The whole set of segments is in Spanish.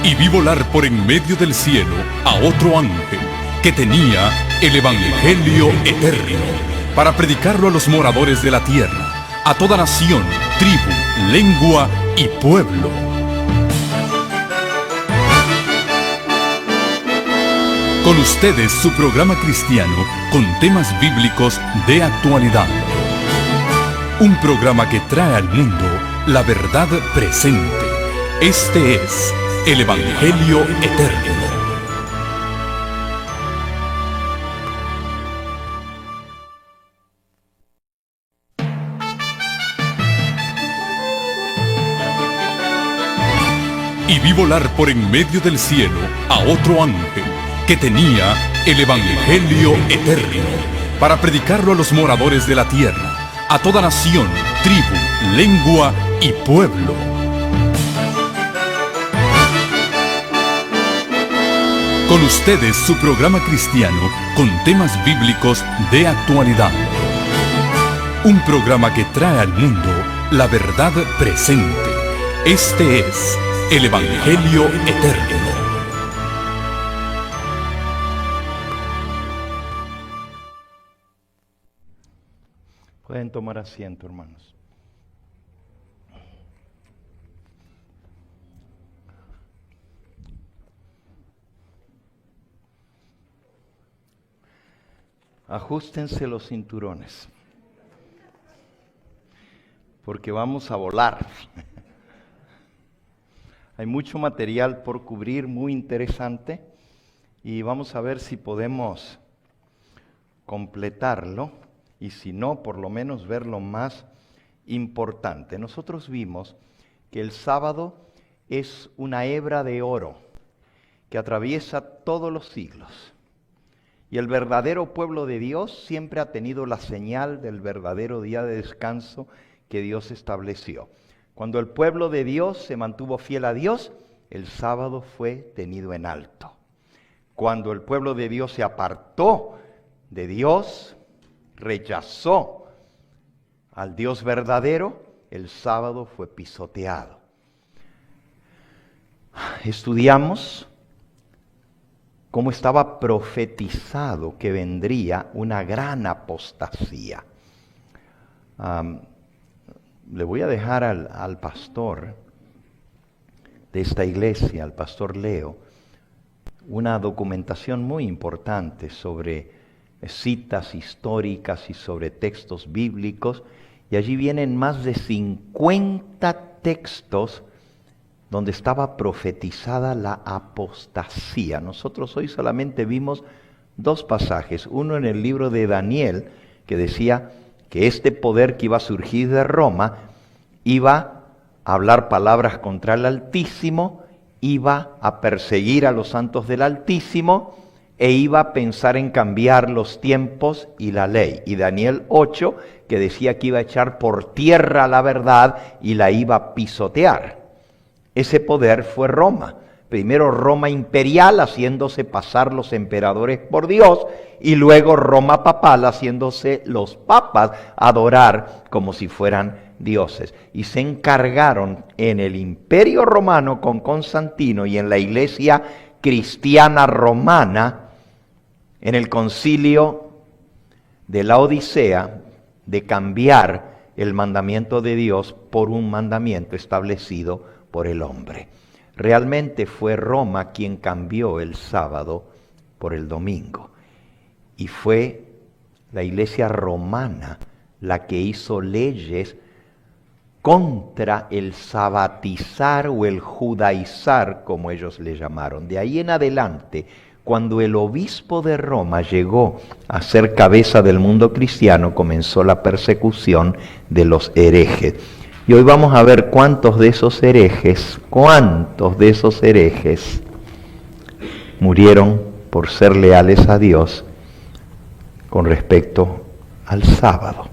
Y vi volar por en medio del cielo a otro ángel que tenía el Evangelio eterno para predicarlo a los moradores de la tierra, a toda nación, tribu, lengua y pueblo. Con ustedes su programa cristiano con temas bíblicos de actualidad. Un programa que trae al mundo la verdad presente. Este es el Evangelio eterno. Y vi volar por en medio del cielo a otro ángel que tenía el Evangelio eterno para predicarlo a los moradores de la tierra, a toda nación, tribu, lengua y pueblo. Con ustedes su programa cristiano con temas bíblicos de actualidad. Un programa que trae al mundo la verdad presente. Este es el Evangelio eterno. Pueden tomar asiento, hermanos. Ajustense los cinturones, porque vamos a volar. Hay mucho material por cubrir, muy interesante, y vamos a ver si podemos completarlo, y si no, por lo menos ver lo más importante. Nosotros vimos que el sábado es una hebra de oro que atraviesa todos los siglos. Y el verdadero pueblo de Dios siempre ha tenido la señal del verdadero día de descanso que Dios estableció. Cuando el pueblo de Dios se mantuvo fiel a Dios, el sábado fue tenido en alto. Cuando el pueblo de Dios se apartó de Dios, rechazó al Dios verdadero, el sábado fue pisoteado. Estudiamos cómo estaba profetizado que vendría una gran apostasía. Le voy a dejar al pastor de esta iglesia, al pastor Leo, una documentación muy importante sobre citas históricas y sobre textos bíblicos, y allí vienen más de 50 textos donde estaba profetizada la apostasía. Nosotros hoy solamente vimos 2 pasajes, uno en el libro de Daniel, que decía que este poder que iba a surgir de Roma iba a hablar palabras contra el Altísimo, iba a perseguir a los santos del Altísimo e iba a pensar en cambiar los tiempos y la ley. Y Daniel 8, que decía que iba a echar por tierra la verdad y la iba a pisotear. Ese poder fue Roma. Primero Roma imperial, haciéndose pasar los emperadores por Dios, y luego Roma papal, haciéndose los papas adorar como si fueran dioses. Y se encargaron en el imperio romano con Constantino y en la iglesia cristiana romana, en el concilio de la Odisea, de cambiar el mandamiento de Dios por un mandamiento establecido por el hombre. Realmente fue Roma quien cambió el sábado por el domingo. Y fue la iglesia romana la que hizo leyes contra el sabatizar o el judaizar, como ellos le llamaron. De ahí en adelante, cuando el obispo de Roma llegó a ser cabeza del mundo cristiano, comenzó la persecución de los herejes. Y hoy vamos a ver cuántos de esos herejes murieron por ser leales a Dios con respecto al sábado.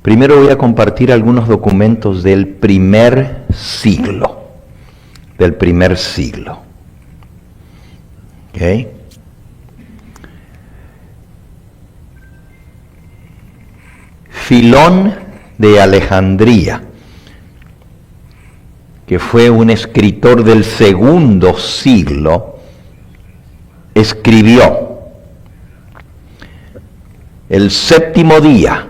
Primero voy a compartir algunos documentos del primer siglo. ¿Okay? Filón de Alejandría, que fue un escritor del segundo siglo, escribió: el séptimo día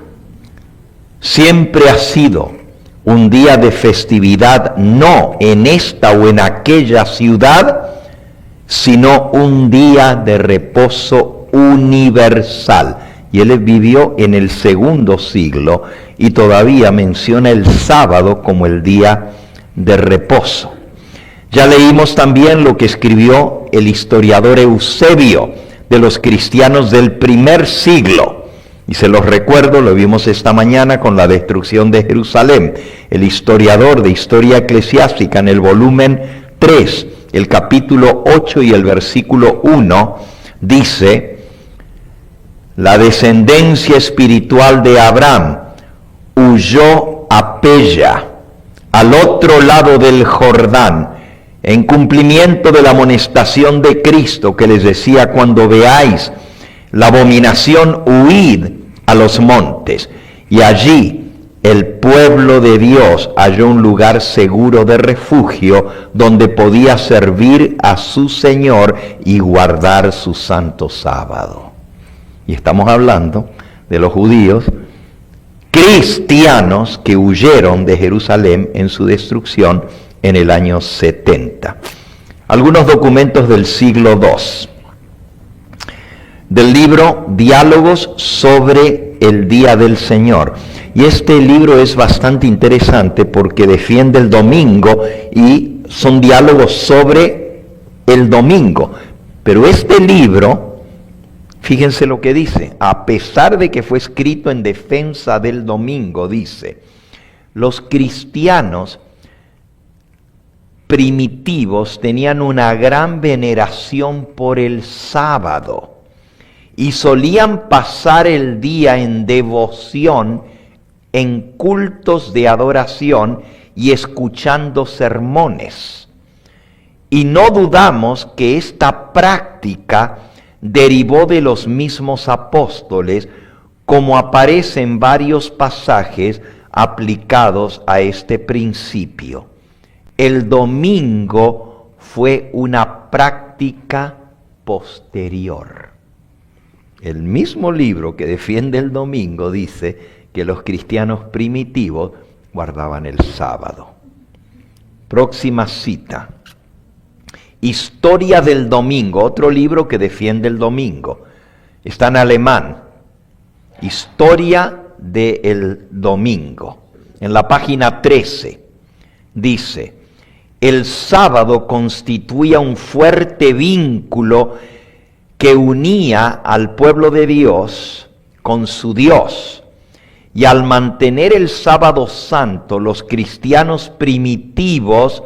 siempre ha sido un día de festividad, no en esta o en aquella ciudad, sino un día de reposo universal. Y él vivió en el segundo siglo y todavía menciona el sábado como el día de reposo. Ya leímos también lo que escribió el historiador Eusebio de los cristianos del primer siglo. Y se los recuerdo, lo vimos esta mañana con la destrucción de Jerusalén. El historiador de Historia Eclesiástica en el volumen 3, el capítulo 8 y el versículo 1, dice: la descendencia espiritual de Abraham huyó a Pella, al otro lado del Jordán, en cumplimiento de la amonestación de Cristo que les decía: cuando veáis la abominación, huid a los montes. Y allí el pueblo de Dios halló un lugar seguro de refugio donde podía servir a su Señor y guardar su santo sábado. Y estamos hablando de los judíos cristianos que huyeron de Jerusalén en su destrucción en el año 70. Algunos documentos del siglo II. Del libro Diálogos sobre el Día del Señor. Y este libro es bastante interesante porque defiende el domingo y son diálogos sobre el domingo. Pero este libro, fíjense lo que dice: a pesar de que fue escrito en defensa del domingo, dice, los cristianos primitivos tenían una gran veneración por el sábado y solían pasar el día en devoción, en cultos de adoración y escuchando sermones. Y no dudamos que esta práctica derivó de los mismos apóstoles, como aparece en varios pasajes aplicados a este principio. El domingo fue una práctica posterior. El mismo libro que defiende el domingo dice que los cristianos primitivos guardaban el sábado. Próxima cita: Historia del Domingo, otro libro que defiende el domingo. Está en alemán. Historia del Domingo. En la página 13 dice: el sábado constituía un fuerte vínculo que unía al pueblo de Dios con su Dios. Y al mantener el sábado santo, los cristianos primitivos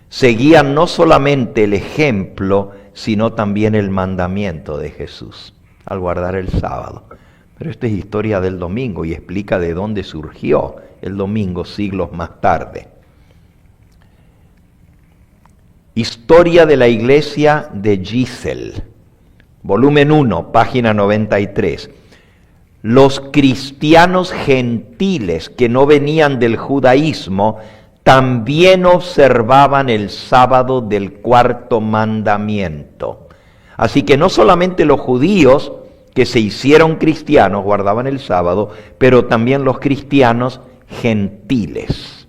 seguían no solamente el ejemplo, sino también el mandamiento de Jesús al guardar el sábado. Pero esta es historia del domingo y explica de dónde surgió el domingo siglos más tarde. Historia de la Iglesia de Gisel, volumen 1, página 93. Los cristianos gentiles que no venían del judaísmo también observaban el sábado del cuarto mandamiento. Así que no solamente los judíos que se hicieron cristianos guardaban el sábado, pero también los cristianos gentiles.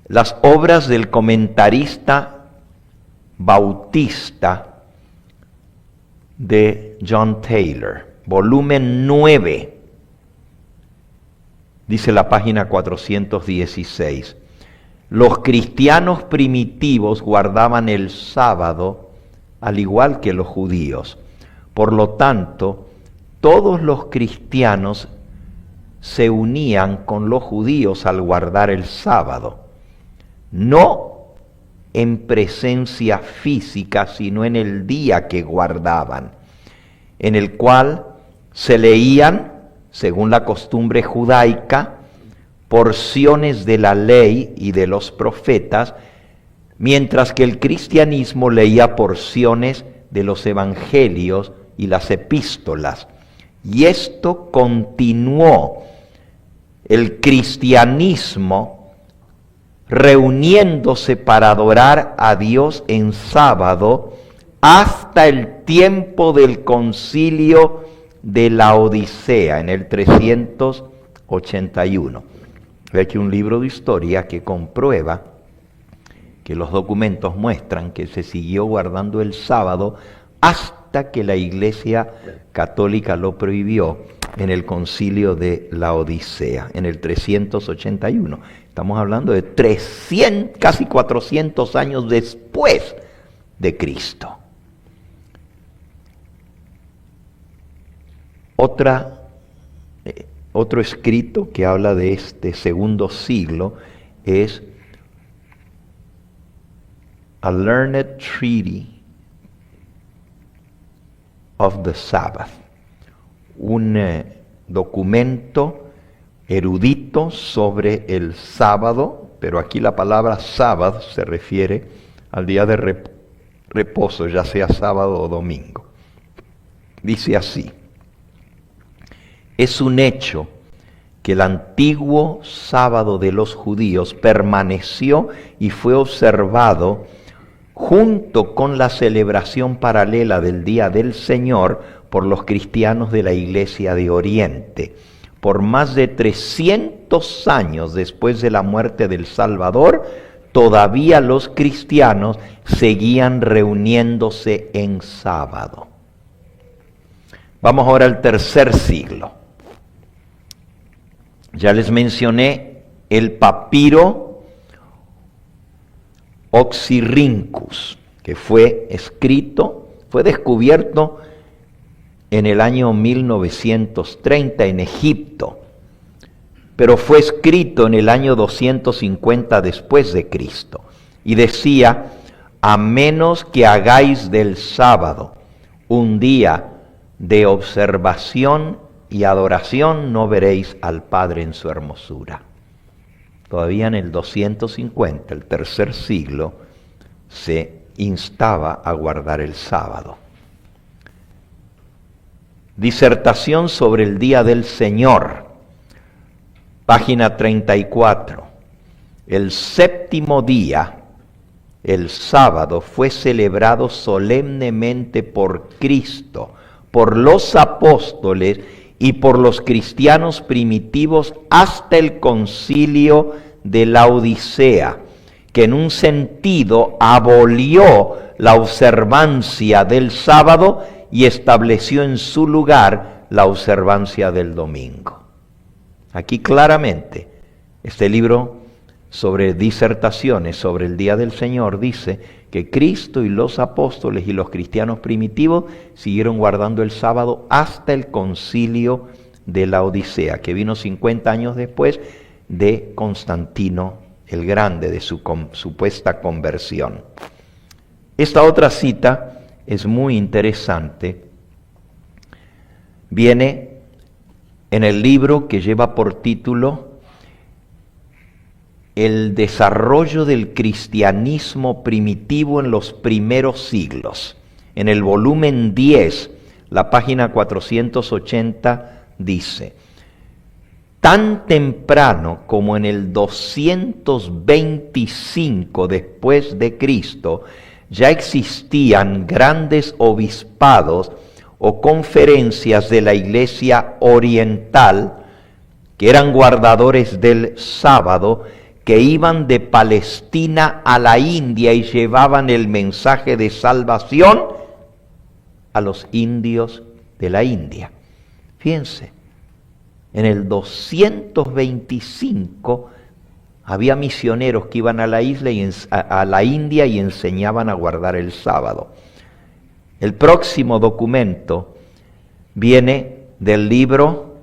Las obras del comentarista bautista de John Taylor, volumen 9, dice la página 416. Los cristianos primitivos guardaban el sábado al igual que los judíos. Por lo tanto, todos los cristianos se unían con los judíos al guardar el sábado. No en presencia física, sino en el día que guardaban, en el cual se leían, según la costumbre judaica, porciones de la ley y de los profetas, mientras que el cristianismo leía porciones de los evangelios y las epístolas. Y esto continuó el cristianismo reuniéndose para adorar a Dios en sábado hasta el tiempo del concilio de la Odisea en el 381. Hay aquí un libro de historia que comprueba que los documentos muestran que se siguió guardando el sábado hasta que la Iglesia Católica lo prohibió en el concilio de la Odisea, en el 381. Estamos hablando de casi 400 años después de Cristo. Otro escrito que habla de este segundo siglo es A Learned Treaty of the Sabbath, un documento erudito sobre el sábado, pero aquí la palabra sábado se refiere al día de reposo, ya sea sábado o domingo. Dice así: es un hecho que el antiguo sábado de los judíos permaneció y fue observado junto con la celebración paralela del Día del Señor por los cristianos de la Iglesia de Oriente. Por más de 300 años después de la muerte del Salvador, todavía los cristianos seguían reuniéndose en sábado. Vamos ahora al tercer siglo. Ya les mencioné el papiro Oxyrhynchus, que fue descubierto en el año 1930 en Egipto, pero fue escrito en el año 250 después de Cristo, y decía: a menos que hagáis del sábado un día de observación y adoración, no veréis al Padre en su hermosura. Todavía en el 250, el tercer siglo, se instaba a guardar el sábado. Disertación sobre el Día del Señor, página 34. El séptimo día, el sábado, fue celebrado solemnemente por Cristo, por los apóstoles y por los cristianos primitivos hasta el concilio de la Odisea, que en un sentido abolió la observancia del sábado y estableció en su lugar la observancia del domingo. Aquí claramente, este libro sobre disertaciones sobre el Día del Señor dice que Cristo y los apóstoles y los cristianos primitivos siguieron guardando el sábado hasta el concilio de la Odisea, que vino 50 años después de Constantino el Grande, de su supuesta conversión. Esta otra cita es muy interesante. Viene en el libro que lleva por título El desarrollo del cristianismo primitivo en los primeros siglos. En el volumen 10, la página 480, dice: tan temprano como en el 225 después de Cristo, ya existían grandes obispados o conferencias de la Iglesia Oriental, que eran guardadores del sábado, que iban de Palestina a la India y llevaban el mensaje de salvación a los indios de la India. Fíjense, en el 225 había misioneros que iban a la isla y a la India y enseñaban a guardar el sábado. El próximo documento viene del libro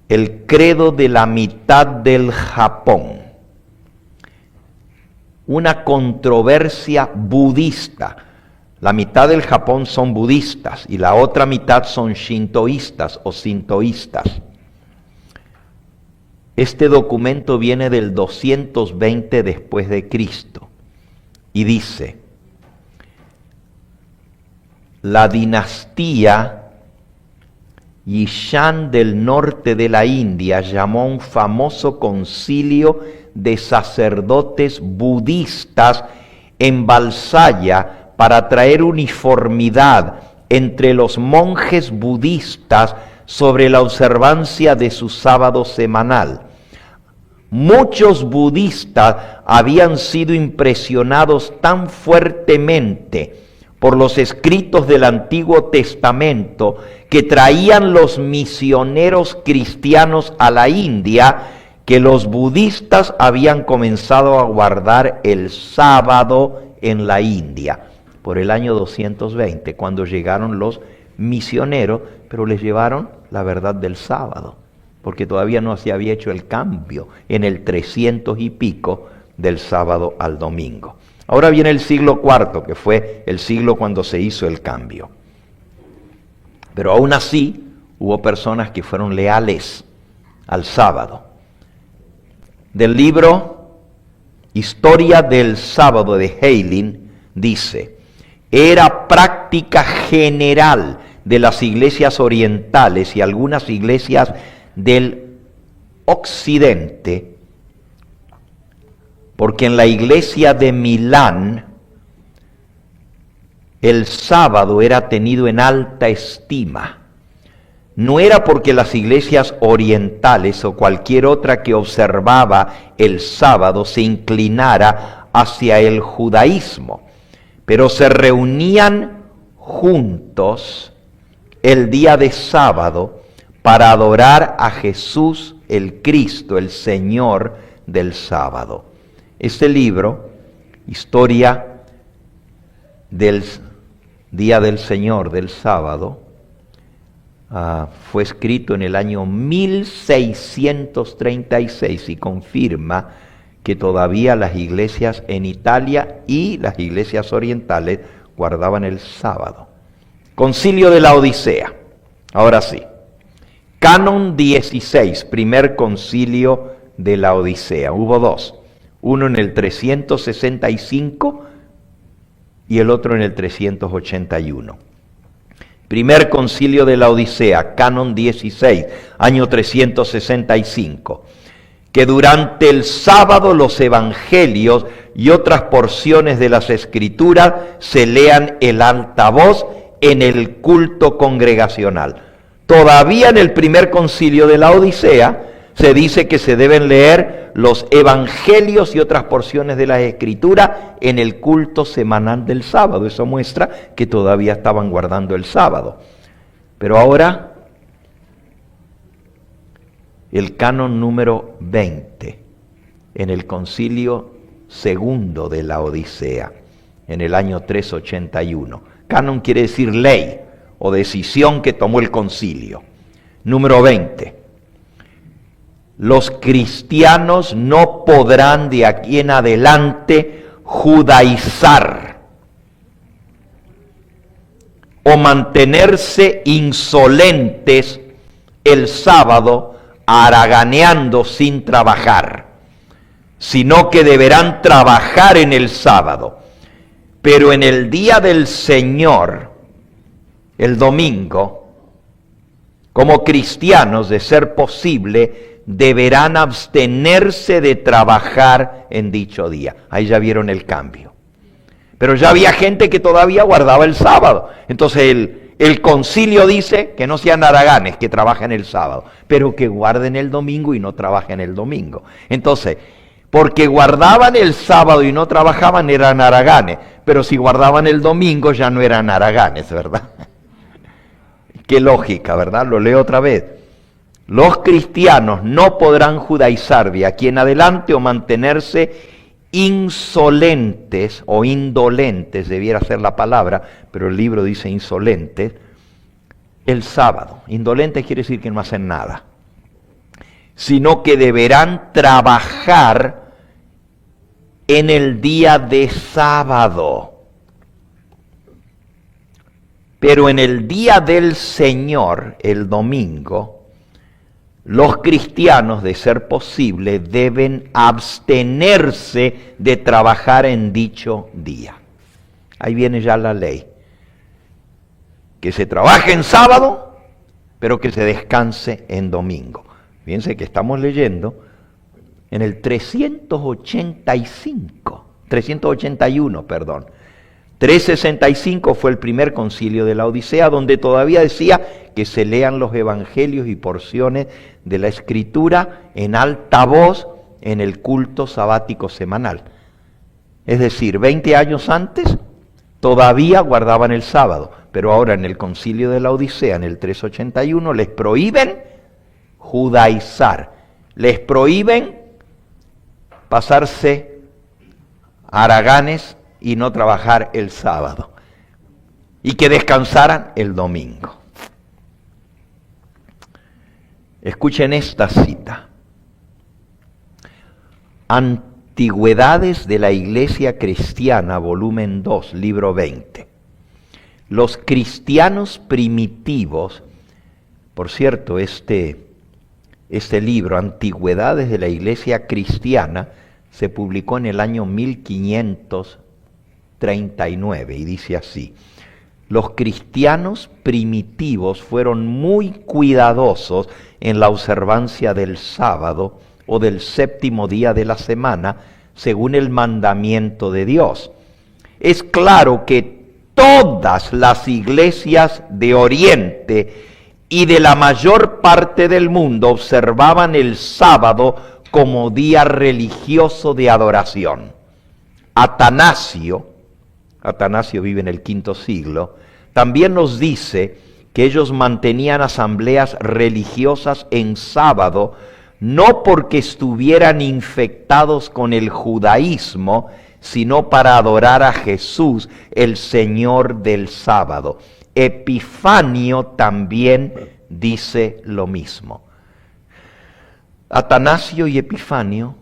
El credo de la mitad del Japón, una controversia budista. La mitad del Japón son budistas y la otra mitad son shintoístas o sintoístas. Este documento viene del 220 después de Cristo y dice: la dinastía Yishan del norte de la India llamó a un famoso concilio de sacerdotes budistas en Valsalla para traer uniformidad entre los monjes budistas sobre la observancia de su sábado semanal. Muchos budistas habían sido impresionados tan fuertemente por los escritos del Antiguo Testamento que traían los misioneros cristianos a la India, que los budistas habían comenzado a guardar el sábado en la India por el año 220, cuando llegaron los misioneros, pero les llevaron la verdad del sábado, porque todavía no se había hecho el cambio en el 300 y pico del sábado al domingo. Ahora viene el siglo IV, que fue el siglo cuando se hizo el cambio. Pero aún así hubo personas que fueron leales al sábado. Del libro Historia del Sábado de Heylin dice: era práctica general de las iglesias orientales y algunas iglesias del occidente, porque en la iglesia de Milán el sábado era tenido en alta estima. No era porque las iglesias orientales o cualquier otra que observaba el sábado se inclinara hacia el judaísmo, pero se reunían juntos el día de sábado para adorar a Jesús el Cristo, el Señor del sábado. Este libro, Historia del Día del Señor, del sábado, fue escrito en el año 1636 y confirma que todavía las iglesias en Italia y las iglesias orientales guardaban el sábado. Concilio de la Odisea. Ahora sí. Canon 16, primer concilio de la Odisea. Hubo dos. Uno en el 365 y el otro en el 381. Primer concilio de la Odisea, Canon 16, año 365. Que durante el sábado los evangelios y otras porciones de las escrituras se lean el altavoz en el culto congregacional. Todavía en el primer concilio de la Odisea se dice que se deben leer los evangelios y otras porciones de la escritura en el culto semanal del sábado. Eso muestra que todavía estaban guardando el sábado. Pero ahora, el canon número 20, en el concilio segundo de la Odisea, en el año 381. Canon quiere decir ley o decisión que tomó el concilio. Número 20. Los cristianos no podrán de aquí en adelante judaizar o mantenerse insolentes el sábado haraganeando sin trabajar, sino que deberán trabajar en el sábado. Pero en el día del Señor, el domingo, como cristianos, de ser posible, deberán abstenerse de trabajar en dicho día. Ahí ya vieron el cambio. Pero ya había gente que todavía guardaba el sábado. Entonces el concilio dice que no sean haraganes, que trabajen el sábado, pero que guarden el domingo y no trabajen el domingo. Entonces, porque guardaban el sábado y no trabajaban eran haraganes, pero si guardaban el domingo ya no eran haraganes, ¿verdad? Qué lógica, ¿verdad? Lo leo otra vez. Los cristianos no podrán judaizar de aquí en adelante o mantenerse insolentes o indolentes, debiera ser la palabra, pero el libro dice insolentes, el sábado. Indolentes quiere decir que no hacen nada, sino que deberán trabajar en el día de sábado. Pero en el día del Señor, el domingo, los cristianos, de ser posible, deben abstenerse de trabajar en dicho día. Ahí viene ya la ley. Que se trabaje en sábado, pero que se descanse en domingo. Fíjense que estamos leyendo en el 381, perdón. 365 fue el primer concilio de la Odisea, donde todavía decía que se lean los evangelios y porciones de la Escritura en alta voz en el culto sabático semanal. Es decir, 20 años antes todavía guardaban el sábado, pero ahora en el concilio de la Odisea, en el 381, les prohíben judaizar, les prohíben pasarse haraganes y no trabajar el sábado, y que descansaran el domingo. Escuchen esta cita. Antigüedades de la Iglesia Cristiana, volumen 2, libro 20. Los cristianos primitivos, por cierto, este libro, Antigüedades de la Iglesia Cristiana, se publicó en el año 1539 y dice así: los cristianos primitivos fueron muy cuidadosos en la observancia del sábado o del séptimo día de la semana, según el mandamiento de Dios. Es claro que todas las iglesias de Oriente y de la mayor parte del mundo observaban el sábado como día religioso de adoración. Atanasio vive en el V siglo, también nos dice que ellos mantenían asambleas religiosas en sábado, no porque estuvieran infectados con el judaísmo, sino para adorar a Jesús, el Señor del sábado. Epifanio también dice lo mismo. Atanasio y Epifanio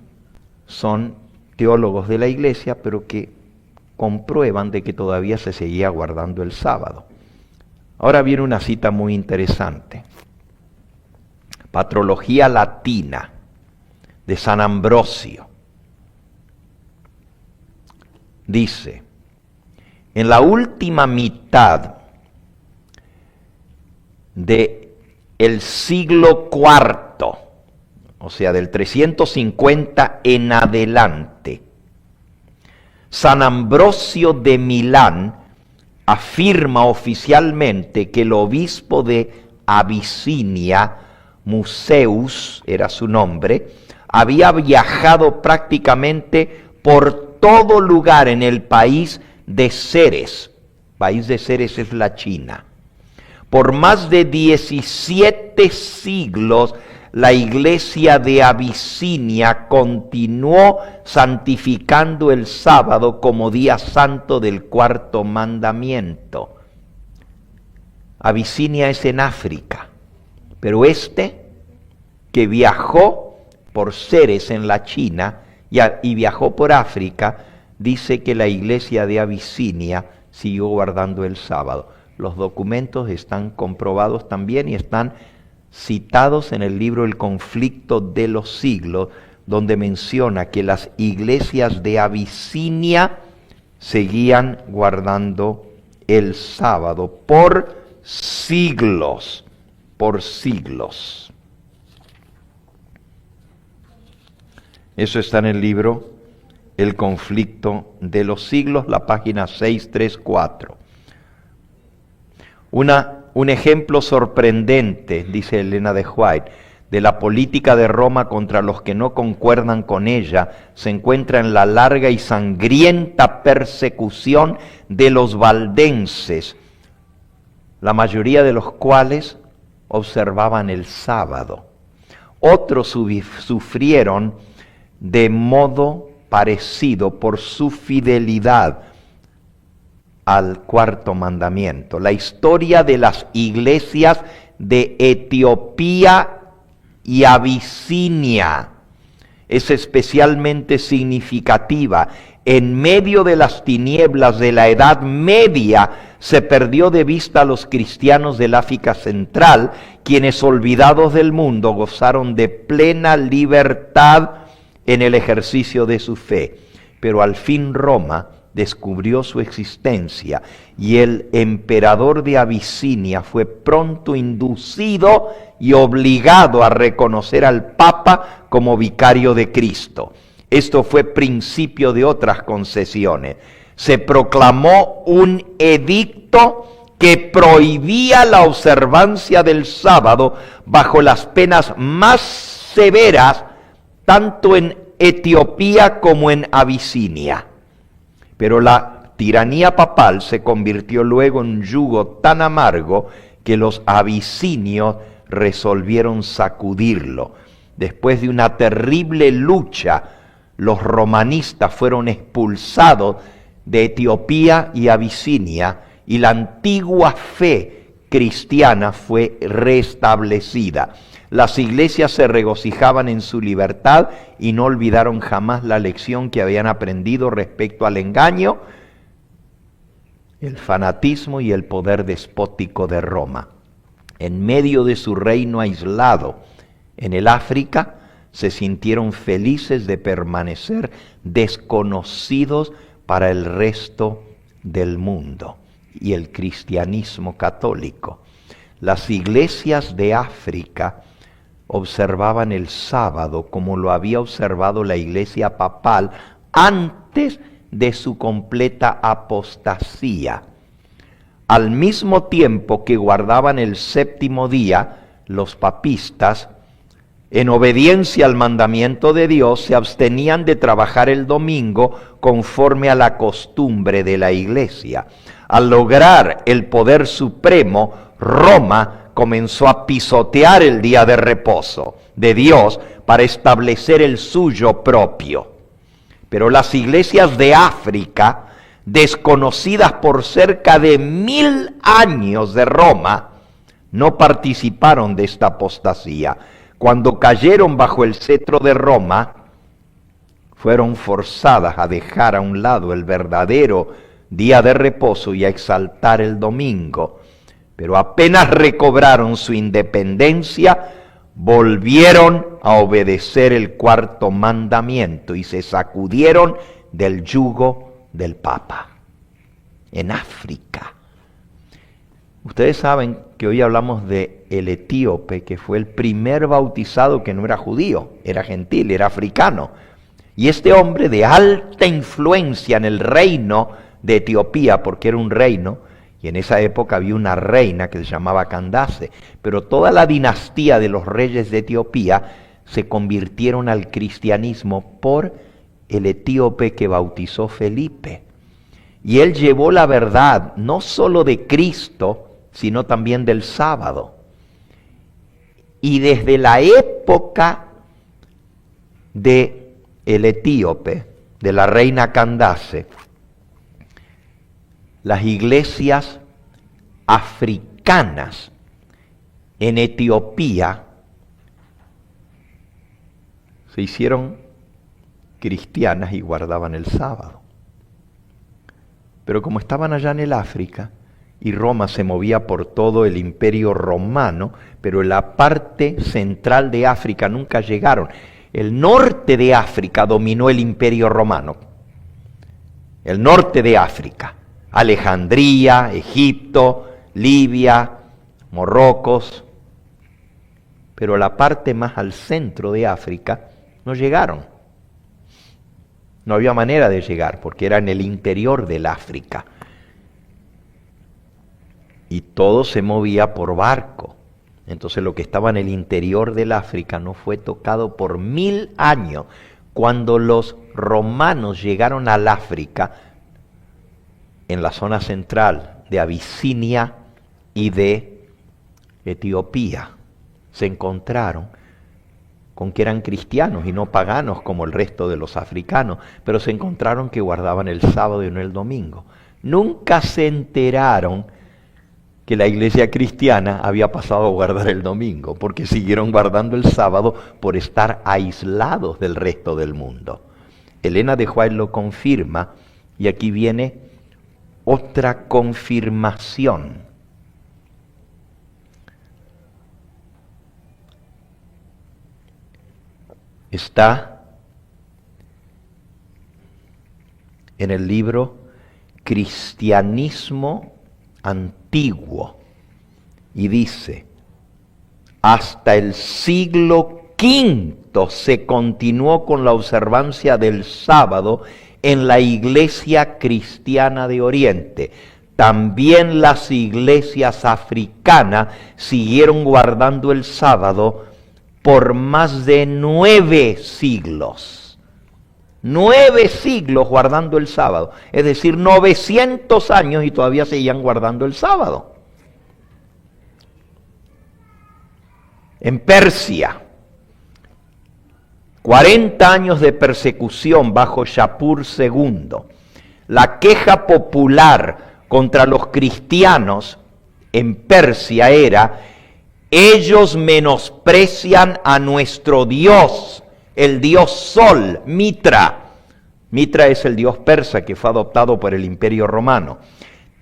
son teólogos de la iglesia, pero que comprueban de que todavía se seguía guardando el sábado. Ahora viene una cita muy interesante. Patrología Latina de San Ambrosio. Dice: en la última mitad del siglo IV, o sea, del 350 en adelante, San Ambrosio de Milán afirma oficialmente que el obispo de Abisinia, Museus era su nombre, había viajado prácticamente por todo lugar en el país de Ceres. País de Ceres es la China. Por más de 17 siglos, la iglesia de Abisinia continuó santificando el sábado como día santo del cuarto mandamiento. Abisinia es en África, pero que viajó por Ceres en la China y viajó por África, dice que la iglesia de Abisinia siguió guardando el sábado. Los documentos están comprobados también y están citados en el libro El conflicto de los siglos, donde menciona que las iglesias de Abisinia seguían guardando el sábado por siglos, Eso está en el libro El conflicto de los siglos, la página 634. Un ejemplo sorprendente, dice Elena de White, de la política de Roma contra los que no concuerdan con ella, se encuentra en la larga y sangrienta persecución de los valdenses, la mayoría de los cuales observaban el sábado. Otros sufrieron de modo parecido por su fidelidad al cuarto mandamiento. La historia de las iglesias de Etiopía y Abisinia es especialmente significativa. En medio de las tinieblas de la Edad Media se perdió de vista a los cristianos del África Central, quienes, olvidados del mundo, gozaron de plena libertad en el ejercicio de su fe. Pero al fin Roma descubrió su existencia y el emperador de Abisinia fue pronto inducido y obligado a reconocer al Papa como vicario de Cristo. Esto fue principio de otras concesiones. Se proclamó un edicto que prohibía la observancia del sábado bajo las penas más severas, tanto en Etiopía como en Abisinia. Pero la tiranía papal se convirtió luego en un yugo tan amargo que los abisinios resolvieron sacudirlo. Después de una terrible lucha, los romanistas fueron expulsados de Etiopía y Abisinia y la antigua fe cristiana fue restablecida. Las iglesias se regocijaban en su libertad y no olvidaron jamás la lección que habían aprendido respecto al engaño, el fanatismo y el poder despótico de Roma. En medio de su reino aislado en el África, se sintieron felices de permanecer desconocidos para el resto del mundo y el cristianismo católico. Las iglesias de África observaban el sábado como lo había observado la iglesia papal antes de su completa apostasía. Al mismo tiempo que guardaban el séptimo día, los papistas, en obediencia al mandamiento de Dios, se abstenían de trabajar el domingo conforme a la costumbre de la iglesia. Al lograr el poder supremo, Roma comenzó a pisotear el día de reposo de Dios para establecer el suyo propio. Pero las iglesias de África, desconocidas por cerca de 1000 años de Roma, no participaron de esta apostasía. Cuando cayeron bajo el cetro de Roma, fueron forzadas a dejar a un lado el verdadero día de reposo y a exaltar el domingo. Pero apenas recobraron su independencia, volvieron a obedecer el cuarto mandamiento y se sacudieron del yugo del Papa. En África. Ustedes saben que hoy hablamos de el etíope, que fue el primer bautizado que no era judío, era gentil, era africano. Y este hombre de alta influencia en el reino de Etiopía, porque era un reino, y en esa época había una reina que se llamaba Candace, pero toda la dinastía de los reyes de Etiopía se convirtieron al cristianismo por el etíope que bautizó Felipe. Y él llevó la verdad no solo de Cristo, sino también del sábado. Y desde la época de el etíope, de la reina Candace, las iglesias africanas en Etiopía se hicieron cristianas y guardaban el sábado. Pero como estaban allá en el África, y Roma se movía por todo el imperio romano, pero en la parte central de África nunca llegaron. El norte de África dominó el imperio romano. El norte de África, Alejandría, Egipto, Libia, Marruecos, pero la parte más al centro de África no llegaron. No había manera de llegar porque era en el interior del África. Y todo se movía por barco. Entonces lo que estaba en el interior del África no fue tocado por 1000 años. Cuando los romanos llegaron al África, en la zona central de Abisinia y de Etiopía, se encontraron con que eran cristianos y no paganos como el resto de los africanos, pero se encontraron que guardaban el sábado y no el domingo. Nunca se enteraron que la iglesia cristiana había pasado a guardar el domingo, porque siguieron guardando el sábado por estar aislados del resto del mundo. Elena de White lo confirma, y aquí viene otra confirmación. Está en el libro cristianismo antiguo y dice, hasta el siglo V se continuó con la observancia del sábado en la iglesia cristiana de Oriente. También las iglesias africanas siguieron guardando el sábado por más de 9 siglos. 9 siglos guardando el sábado. Es decir, 900 años y todavía seguían guardando el sábado. En Persia, 40 años de persecución bajo Shapur II. La queja popular contra los cristianos en Persia era: ellos menosprecian a nuestro Dios, el Dios Sol, Mitra. Mitra es el dios persa que fue adoptado por el Imperio Romano.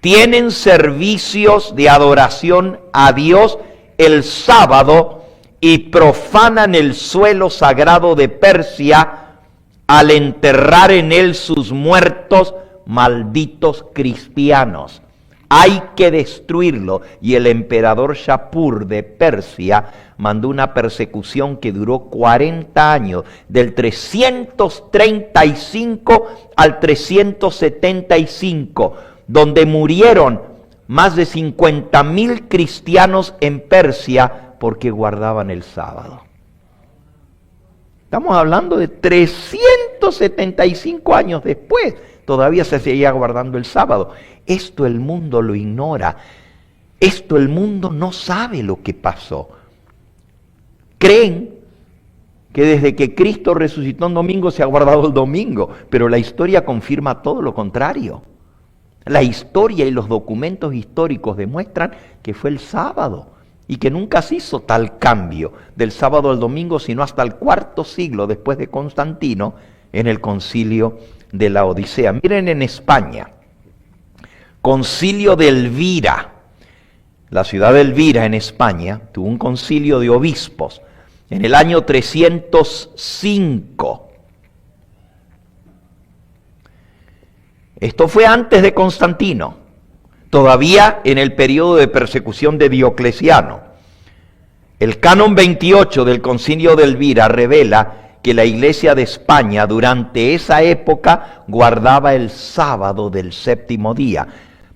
Tienen servicios de adoración a Dios el sábado y profanan el suelo sagrado de Persia al enterrar en él sus muertos, malditos cristianos. Hay que destruirlo. Y el emperador Shapur de Persia mandó una persecución que duró 40 años, del 335 al 375, donde murieron más de 50,000 cristianos en Persia porque guardaban el sábado. Estamos hablando de 375 años después, todavía se seguía guardando el sábado. Esto el mundo lo ignora. Esto el mundo no sabe lo que pasó. Creen que desde que Cristo resucitó un domingo se ha guardado el domingo, pero la historia confirma todo lo contrario. La historia y los documentos históricos demuestran que fue el sábado y que nunca se hizo tal cambio del sábado al domingo, sino hasta el IV siglo después de Constantino en el concilio de la Odisea. Miren en España, concilio de Elvira. La ciudad de Elvira en España tuvo un concilio de obispos en el año 305. Esto fue antes de Constantino, todavía en el periodo de persecución de Diocleciano. El canon 28 del concilio de Elvira revela que la iglesia de España durante esa época guardaba el sábado del séptimo día,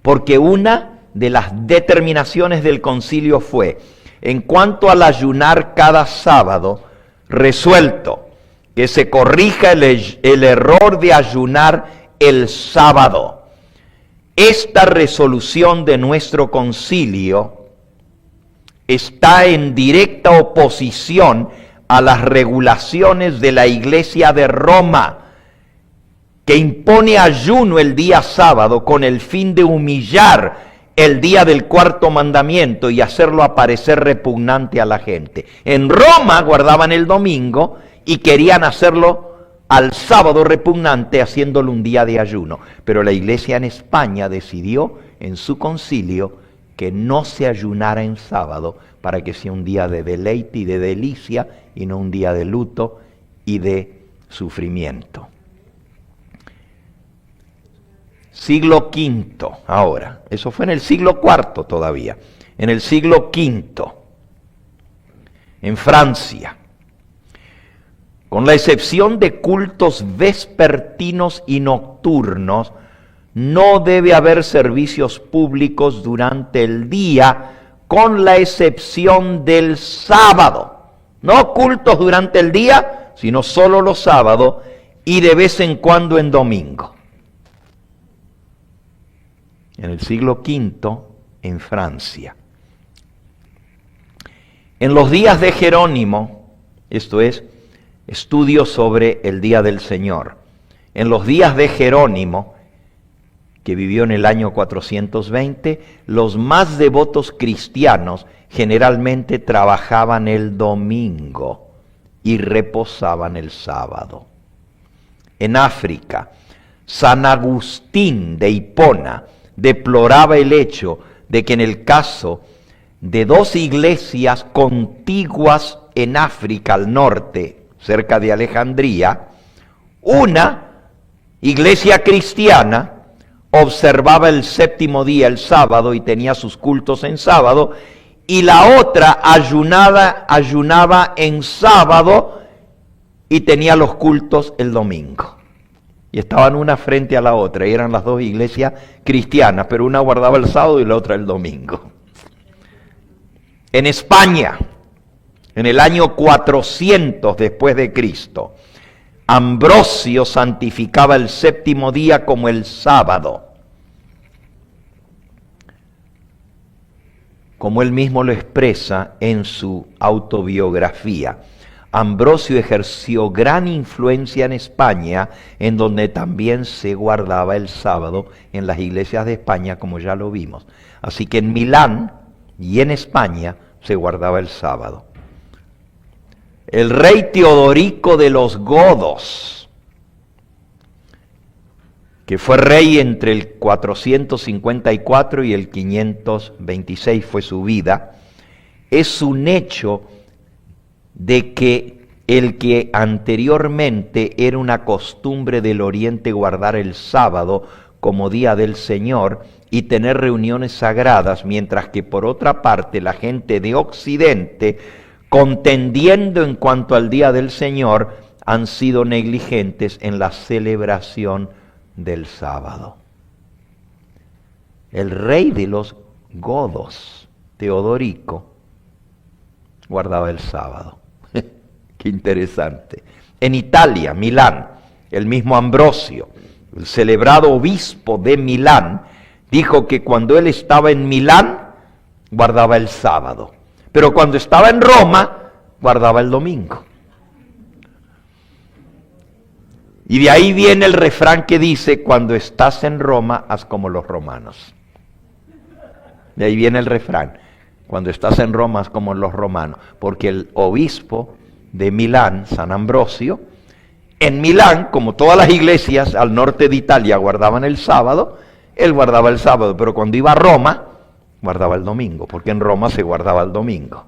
porque una de las determinaciones del concilio fue: en cuanto al ayunar cada sábado, resuelto que se corrija el error de ayunar el sábado. Esta resolución de nuestro concilio está en directa oposición a las regulaciones de la Iglesia de Roma, que impone ayuno el día sábado con el fin de humillar el día del cuarto mandamiento y hacerlo aparecer repugnante a la gente. En Roma guardaban el domingo y querían hacerlo al sábado repugnante, haciéndolo un día de ayuno. Pero la iglesia en España decidió en su concilio que no se ayunara en sábado, para que sea un día de deleite y de delicia y no un día de luto y de sufrimiento. Siglo V ahora, eso fue en el siglo IV todavía, en el siglo V, en Francia. Con la excepción de cultos vespertinos y nocturnos, no debe haber servicios públicos durante el día, con la excepción del sábado. No cultos durante el día, sino solo los sábados y de vez en cuando en domingo. En el siglo V, en Francia. En los días de Jerónimo, esto es, estudio sobre el día del Señor. En los días de Jerónimo, que vivió en el año 420, los más devotos cristianos generalmente trabajaban el domingo y reposaban el sábado. En África, San Agustín de Hipona deploraba el hecho de que en el caso de 2 iglesias contiguas en África al norte, cerca de Alejandría, una iglesia cristiana observaba el séptimo día, el sábado, y tenía sus cultos en sábado, y la otra ayunaba en sábado y tenía los cultos el domingo. Y estaban una frente a la otra, y eran las dos iglesias cristianas, pero una guardaba el sábado y la otra el domingo. En España, en el año 400 después de Cristo, Ambrosio santificaba el séptimo día como el sábado, como él mismo lo expresa en su autobiografía. Ambrosio ejerció gran influencia en España, en donde también se guardaba el sábado en las iglesias de España, como ya lo vimos. Así que en Milán y en España se guardaba el sábado. El rey Teodorico de los godos, que fue rey entre el 454 y el 526 fue su vida, es un hecho de que el que anteriormente era una costumbre del Oriente guardar el sábado como día del Señor y tener reuniones sagradas, mientras que por otra parte la gente de Occidente, contendiendo en cuanto al día del Señor, han sido negligentes en la celebración del sábado. El rey de los godos, Teodorico, guardaba el sábado. Qué interesante. En Italia, Milán, el mismo Ambrosio, el celebrado obispo de Milán, dijo que cuando él estaba en Milán, guardaba el sábado. Pero cuando estaba en Roma, guardaba el domingo. Y de ahí viene el refrán que dice, cuando estás en Roma, haz como los romanos. De ahí viene el refrán, cuando estás en Roma, haz como los romanos. Porque el obispo de Milán, San Ambrosio, en Milán, como todas las iglesias al norte de Italia guardaban el sábado, él guardaba el sábado, pero cuando iba a Roma, guardaba el domingo, porque en Roma se guardaba el domingo.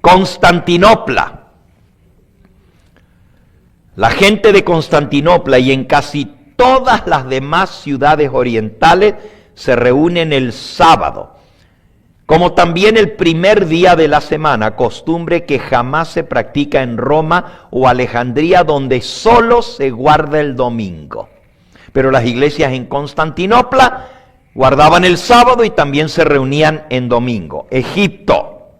Constantinopla. La gente de Constantinopla y en casi todas las demás ciudades orientales se reúnen el sábado, como también el primer día de la semana, costumbre que jamás se practica en Roma o Alejandría, donde solo se guarda el domingo. Pero las iglesias en Constantinopla guardaban el sábado y también se reunían en domingo. Egipto.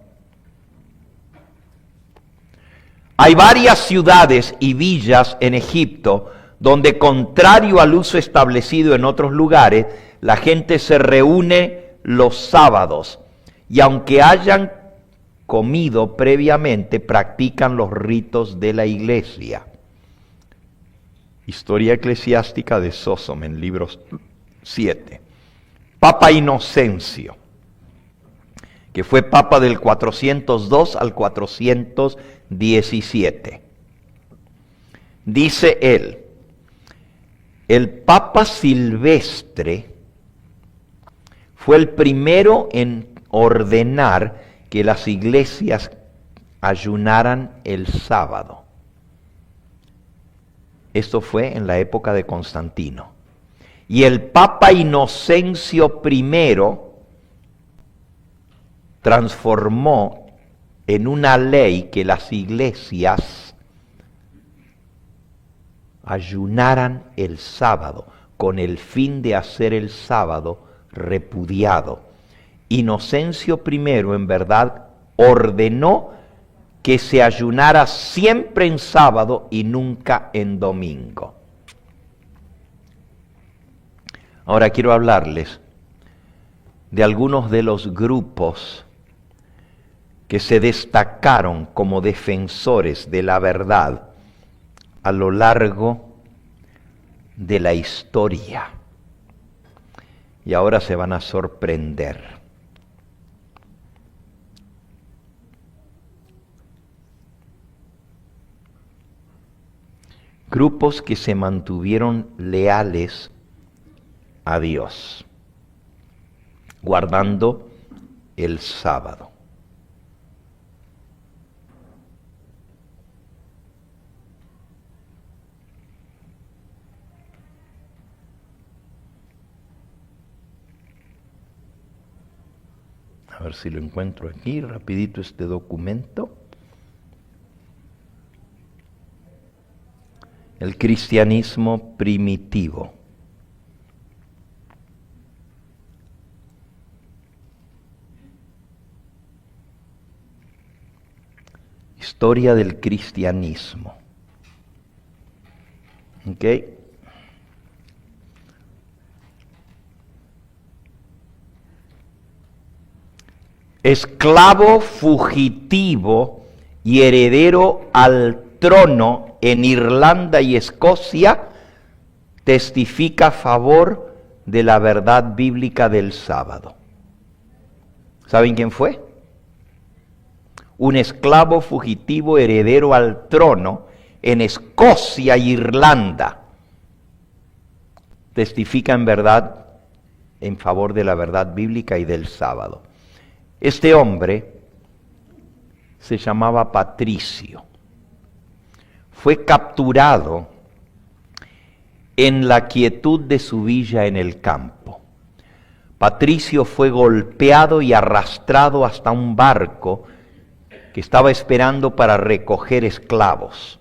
Hay varias ciudades y villas en Egipto donde, contrario al uso establecido en otros lugares, la gente se reúne los sábados y aunque hayan comido previamente, practican los ritos de la iglesia. Historia eclesiástica de Sósomen, libro 7. Papa Inocencio, que fue papa del 402 al 417. Dice él, el Papa Silvestre fue el primero en ordenar que las iglesias ayunaran el sábado. Esto fue en la época de Constantino. Y el Papa Inocencio I transformó en una ley que las iglesias ayunaran el sábado, con el fin de hacer el sábado repudiado. Inocencio I en verdad ordenó que se ayunara siempre en sábado y nunca en domingo. Ahora quiero hablarles de algunos de los grupos que se destacaron como defensores de la verdad a lo largo de la historia. Y ahora se van a sorprender. Grupos que se mantuvieron leales a Dios, guardando el sábado. A ver si lo encuentro aquí, rapidito este documento. El cristianismo primitivo. Historia del cristianismo. ¿Ok? Esclavo fugitivo y heredero al trono en Irlanda y Escocia, testifica a favor de la verdad bíblica del sábado. ¿Saben quién fue? Un esclavo fugitivo heredero al trono en Escocia e Irlanda. Testifica en verdad, en favor de la verdad bíblica y del sábado. Este hombre se llamaba Patricio. Fue capturado en la quietud de su villa en el campo. Patricio fue golpeado y arrastrado hasta un barco que estaba esperando para recoger esclavos.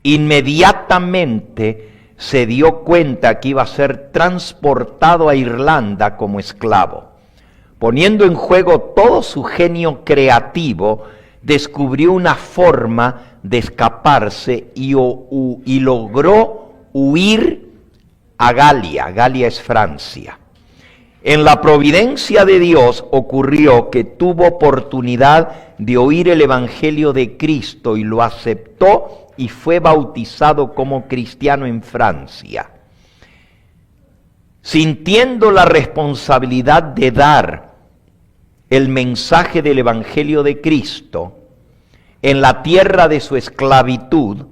Inmediatamente se dio cuenta que iba a ser transportado a Irlanda como esclavo. Poniendo en juego todo su genio creativo, descubrió una forma de escaparse y logró huir a Galia. Galia es Francia. En la providencia de Dios ocurrió que tuvo oportunidad de oír el Evangelio de Cristo y lo aceptó y fue bautizado como cristiano en Francia. Sintiendo la responsabilidad de dar el mensaje del Evangelio de Cristo en la tierra de su esclavitud,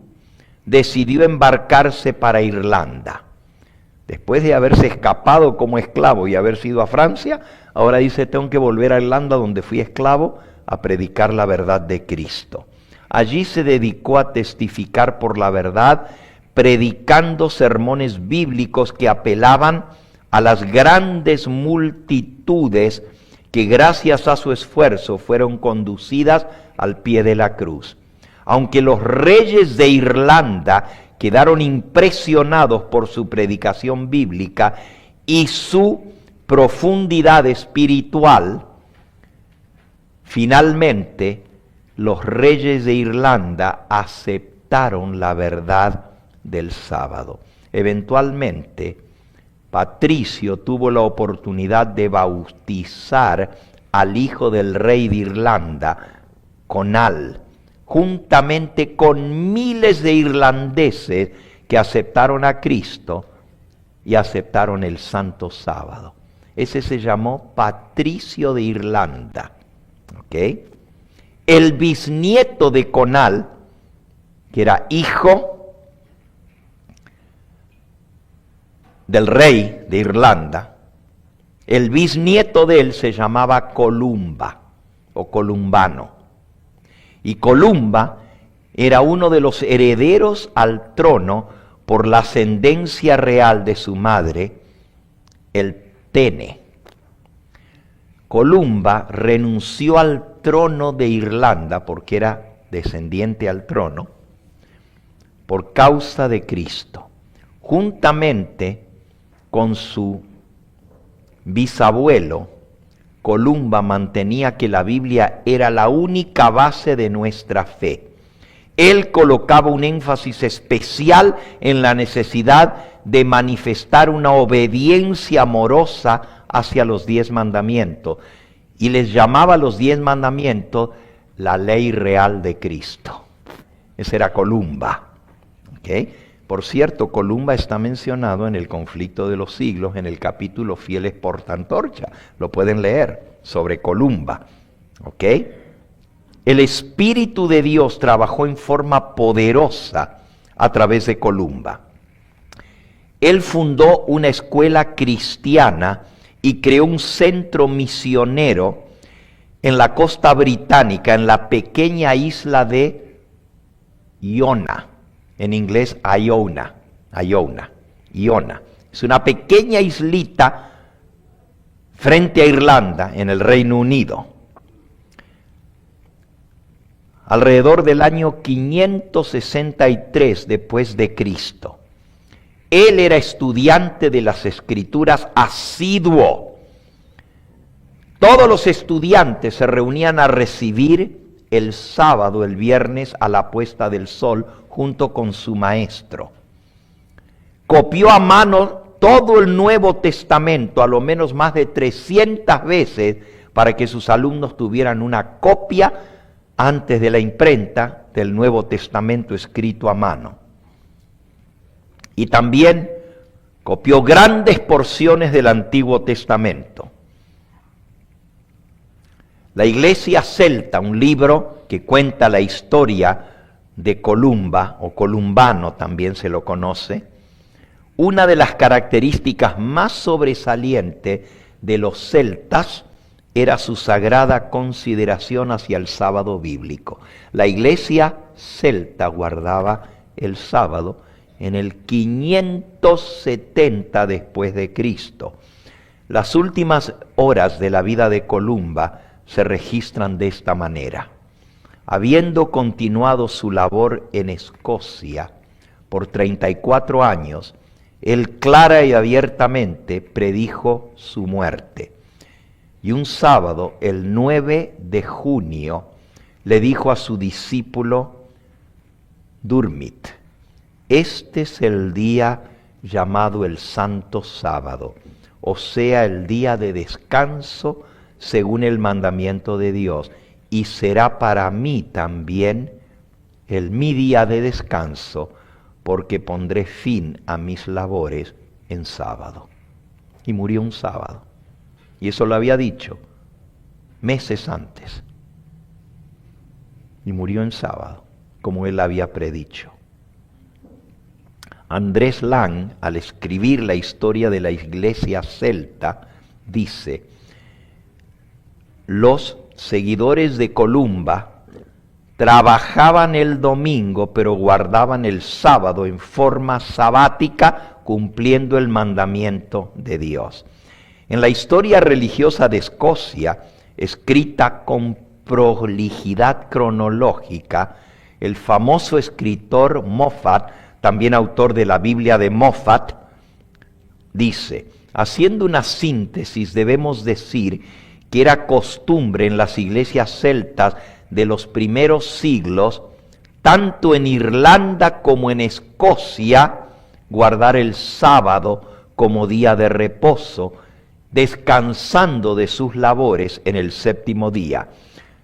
decidió embarcarse para Irlanda. Después de haberse escapado como esclavo y haber sido a Francia, ahora dice, tengo que volver a Irlanda donde fui esclavo a predicar la verdad de Cristo. Allí se dedicó a testificar por la verdad, predicando sermones bíblicos que apelaban a las grandes multitudes que gracias a su esfuerzo fueron conducidas al pie de la cruz. Aunque los reyes de Irlanda quedaron impresionados por su predicación bíblica y su profundidad espiritual, finalmente los reyes de Irlanda aceptaron la verdad del sábado. Eventualmente, Patricio tuvo la oportunidad de bautizar al hijo del rey de Irlanda, Conall, juntamente con miles de irlandeses que aceptaron a Cristo y aceptaron el Santo Sábado. Ese se llamó Patricio de Irlanda. ¿Okay? El bisnieto de Conall, que era hijo del rey de Irlanda, el bisnieto de él se llamaba Columba o Columbano. Y Columba era uno de los herederos al trono por la ascendencia real de su madre, el Tene. Columba renunció al trono de Irlanda porque era descendiente al trono por causa de Cristo. Juntamente con su bisabuelo, Columba mantenía que la Biblia era la única base de nuestra fe. Él colocaba un énfasis especial en la necesidad de manifestar una obediencia amorosa hacia los 10 mandamientos. Y les llamaba a los 10 mandamientos la ley real de Cristo. Ese era Columba. ¿Okay? Por cierto, Columba está mencionado en el Conflicto de los Siglos, en el capítulo Fieles portaantorcha. Lo pueden leer sobre Columba. ¿Ok? El Espíritu de Dios trabajó en forma poderosa a través de Columba. Él fundó una escuela cristiana y creó un centro misionero en la costa británica, en la pequeña isla de Iona. En inglés, Iona. Es una pequeña islita frente a Irlanda, en el Reino Unido. alrededor del año 563 después de Cristo. Él era estudiante de las Escrituras asiduo. Todos los estudiantes se reunían a recibir el sábado, el viernes, a la puesta del sol, junto con su maestro. Copió a mano todo el Nuevo Testamento, a lo menos más de 300 veces, para que sus alumnos tuvieran una copia antes de la imprenta del Nuevo Testamento escrito a mano. Y también copió grandes porciones del Antiguo Testamento. La Iglesia Celta, un libro que cuenta la historia de Columba, o Columbano también se lo conoce, una de las características más sobresalientes de los celtas era su sagrada consideración hacia el sábado bíblico. La Iglesia Celta guardaba el sábado en el 570 después de Cristo. Las últimas horas de la vida de Columba se registran de esta manera. Habiendo continuado su labor en Escocia por 34 años, él clara y abiertamente predijo su muerte. Y un sábado, el 9 de junio, le dijo a su discípulo Durmit: este es el día llamado el Santo Sábado, o sea, el día de descanso según el mandamiento de Dios, y será para mí también mi día de descanso, porque pondré fin a mis labores en sábado. Y murió un sábado. Y eso lo había dicho meses antes. Y murió en sábado, como él había predicho. Andrés Lang, al escribir la historia de la iglesia celta, dice: los seguidores de Columba trabajaban el domingo, pero guardaban el sábado en forma sabática, cumpliendo el mandamiento de Dios. En la historia religiosa de Escocia, escrita con prolijidad cronológica, el famoso escritor Moffat, también autor de la Biblia de Moffat, dice: haciendo una síntesis, debemos decir que era costumbre en las iglesias celtas de los primeros siglos, tanto en Irlanda como en Escocia, guardar el sábado como día de reposo, descansando de sus labores en el séptimo día.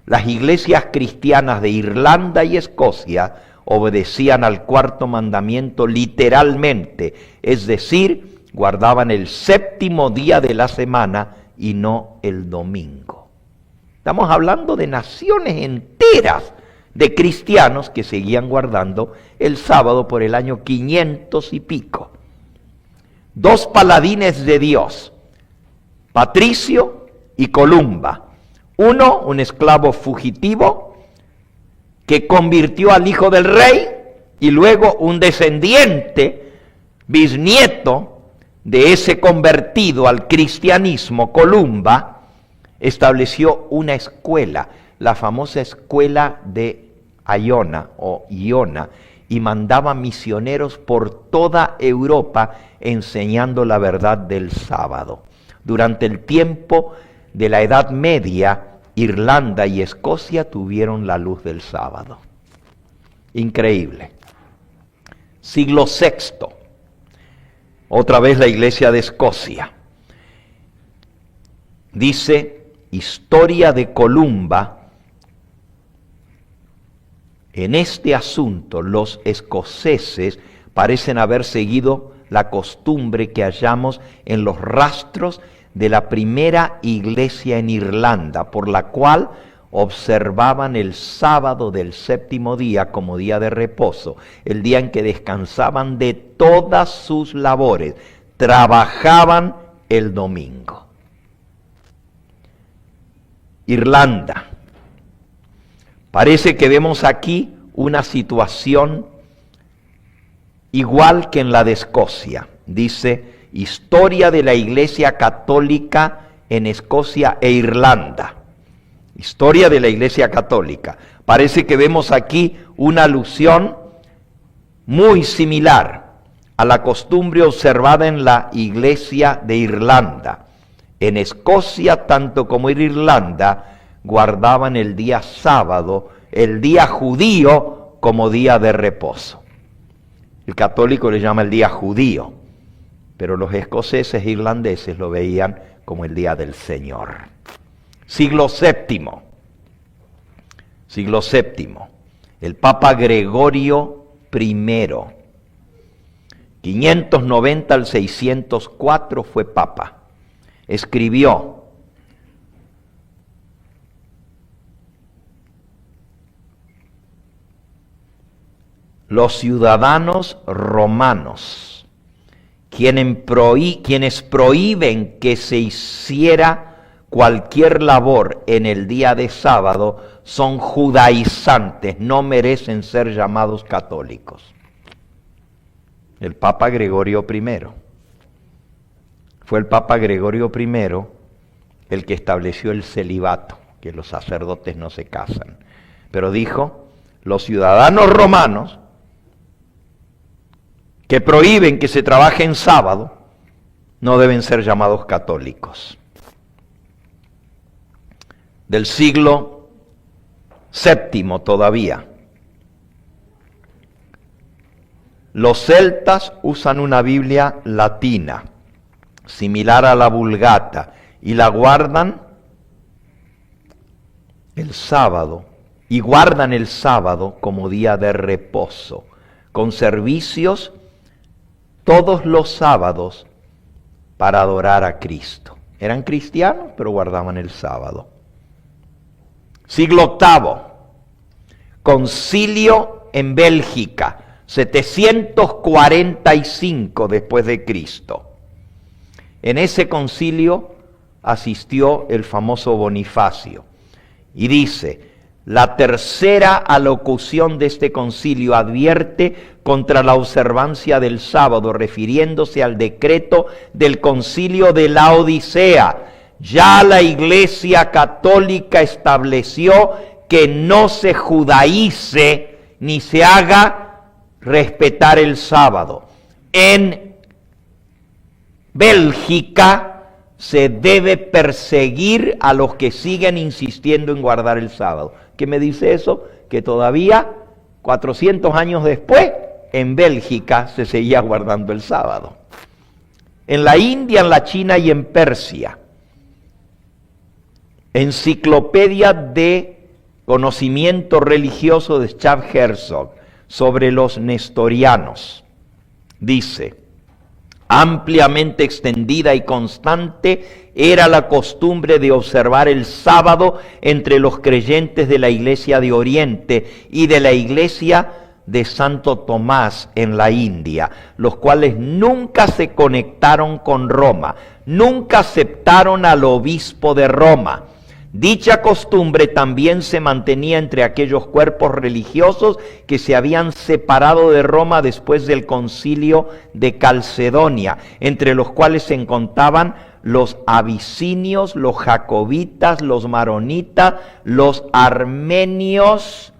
Las iglesias cristianas de Irlanda y Escocia obedecían al cuarto mandamiento literalmente, es decir, guardaban el séptimo día de la semana y no el domingo. Estamos hablando de naciones enteras de cristianos que seguían guardando el sábado por el año 500 y pico. Dos paladines de Dios, Patricio y Columba. Uno, un esclavo fugitivo que convirtió al hijo del rey, y luego un descendiente, bisnieto de ese convertido al cristianismo, Columba, estableció una escuela, la famosa escuela de Iona, y mandaba misioneros por toda Europa enseñando la verdad del sábado. Durante el tiempo de la Edad Media, Irlanda y Escocia tuvieron la luz del sábado. Increíble. Siglo VI. Otra vez la iglesia de Escocia. Dice: historia de Columba. En este asunto los escoceses parecen haber seguido la costumbre que hallamos en los rastros de la primera iglesia en Irlanda, por la cual observaban el sábado del séptimo día como día de reposo, el día en que descansaban de todas sus labores, trabajaban el domingo. Irlanda. Parece que vemos aquí una situación igual que en la de Escocia. Dice: historia de la Iglesia Católica en Escocia e Irlanda. Historia de la Iglesia Católica. Parece que vemos aquí una alusión muy similar a la costumbre observada en la Iglesia de Irlanda. En Escocia, tanto como en Irlanda, guardaban el día sábado, el día judío, como día de reposo. El católico le llama el día judío, pero los escoceses e irlandeses lo veían como el día del Señor. Siglo VII. Siglo VII. El Papa Gregorio I. 590 al 604 fue Papa. Escribió: los ciudadanos romanos, quienes prohíben que se hiciera cualquier labor en el día de sábado, son judaizantes, no merecen ser llamados católicos. El Papa Gregorio I. Fue el Papa Gregorio I el que estableció el celibato, que los sacerdotes no se casan. Pero dijo, los ciudadanos romanos que prohíben que se trabaje en sábado no deben ser llamados católicos. Del siglo VII todavía. Los celtas usan una Biblia latina, similar a la Vulgata, y la guardan el sábado, y guardan el sábado como día de reposo, con servicios todos los sábados para adorar a Cristo. Eran cristianos, pero guardaban el sábado. Siglo VIII, concilio en Bélgica, 745 después de Cristo. En ese concilio asistió el famoso Bonifacio y dice: la tercera alocución de este concilio advierte contra la observancia del sábado, refiriéndose al decreto del concilio de Laodicea. Ya la Iglesia Católica estableció que no se judaice ni se haga respetar el sábado. En Bélgica se debe perseguir a los que siguen insistiendo en guardar el sábado. ¿Qué me dice eso? Que todavía, 400 años después, en Bélgica se seguía guardando el sábado. En la India, en la China y en Persia. Enciclopedia de Conocimiento Religioso de Chav Herzog sobre los nestorianos. Dice: ampliamente extendida y constante era la costumbre de observar el sábado entre los creyentes de la Iglesia de Oriente y de la Iglesia de Santo Tomás en la India, los cuales nunca se conectaron con Roma, nunca aceptaron al obispo de Roma. Dicha costumbre también se mantenía entre aquellos cuerpos religiosos que se habían separado de Roma después del concilio de Calcedonia, entre los cuales se encontraban los abisinios, los jacobitas, los maronitas, los armenios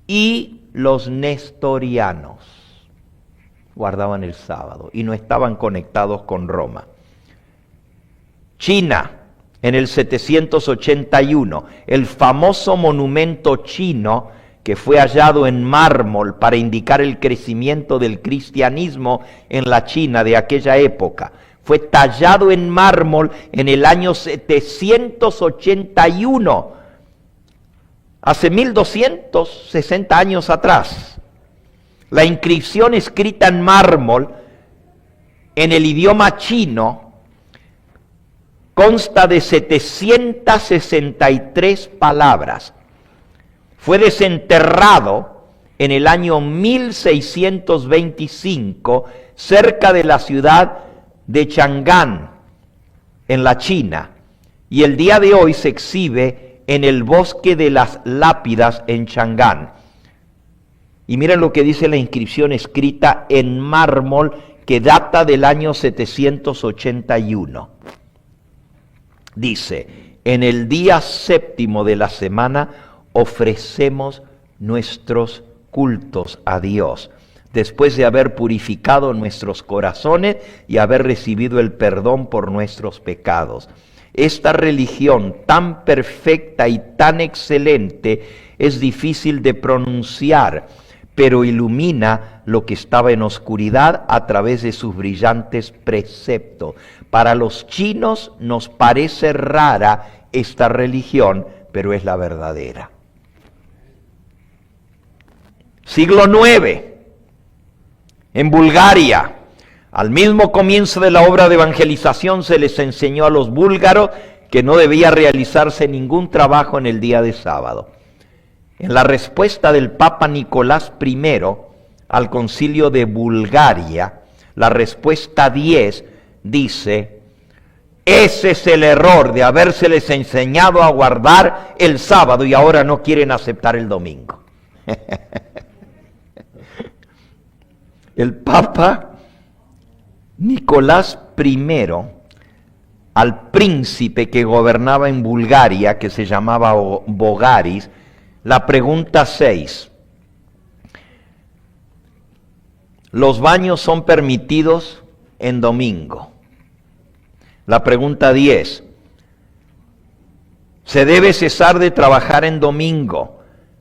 y los nestorianos. Guardaban el sábado y no estaban conectados con Roma. China. En el 781, el famoso monumento chino que fue hallado en mármol para indicar el crecimiento del cristianismo en la China de aquella época, fue tallado en mármol en el año 781, hace 1260 años atrás. La inscripción escrita en mármol en el idioma chino consta de 763 palabras. Fue desenterrado en el año 1625 cerca de la ciudad de Chang'an, en la China, y el día de hoy se exhibe en el Bosque de las Lápidas en Chang'an. Y miren lo que dice la inscripción escrita en mármol que data del año 781. Dice: en el día séptimo de la semana ofrecemos nuestros cultos a Dios, después de haber purificado nuestros corazones y haber recibido el perdón por nuestros pecados. Esta religión tan perfecta y tan excelente es difícil de pronunciar, pero ilumina lo que estaba en oscuridad a través de sus brillantes preceptos. Para los chinos nos parece rara esta religión, pero es la verdadera. Siglo IX, en Bulgaria, al mismo comienzo de la obra de evangelización se les enseñó a los búlgaros que no debía realizarse ningún trabajo en el día de sábado. En la respuesta del Papa Nicolás I al Concilio de Bulgaria, la respuesta 10 dice: ese es el error de habérseles enseñado a guardar el sábado y ahora no quieren aceptar el domingo. El Papa Nicolás I, al príncipe que gobernaba en Bulgaria, que se llamaba Bogaris, la pregunta 6. ¿Los baños son permitidos en domingo? La pregunta 10. Se debe cesar de trabajar en domingo,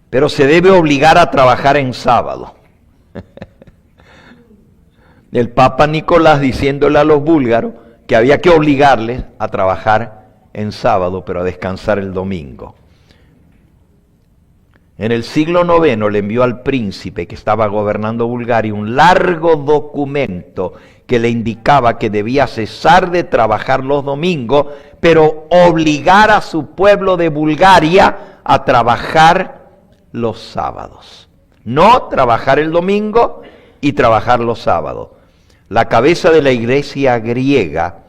pero se debe obligar a trabajar en sábado. El Papa Nicolás diciéndole a los búlgaros que había que obligarles a trabajar en sábado, pero a descansar el domingo. En el siglo IX le envió al príncipe que estaba gobernando Bulgaria un largo documento que le indicaba que debía cesar de trabajar los domingos, pero obligar a su pueblo de Bulgaria a trabajar los sábados. No trabajar el domingo y trabajar los sábados. La cabeza de la iglesia griega,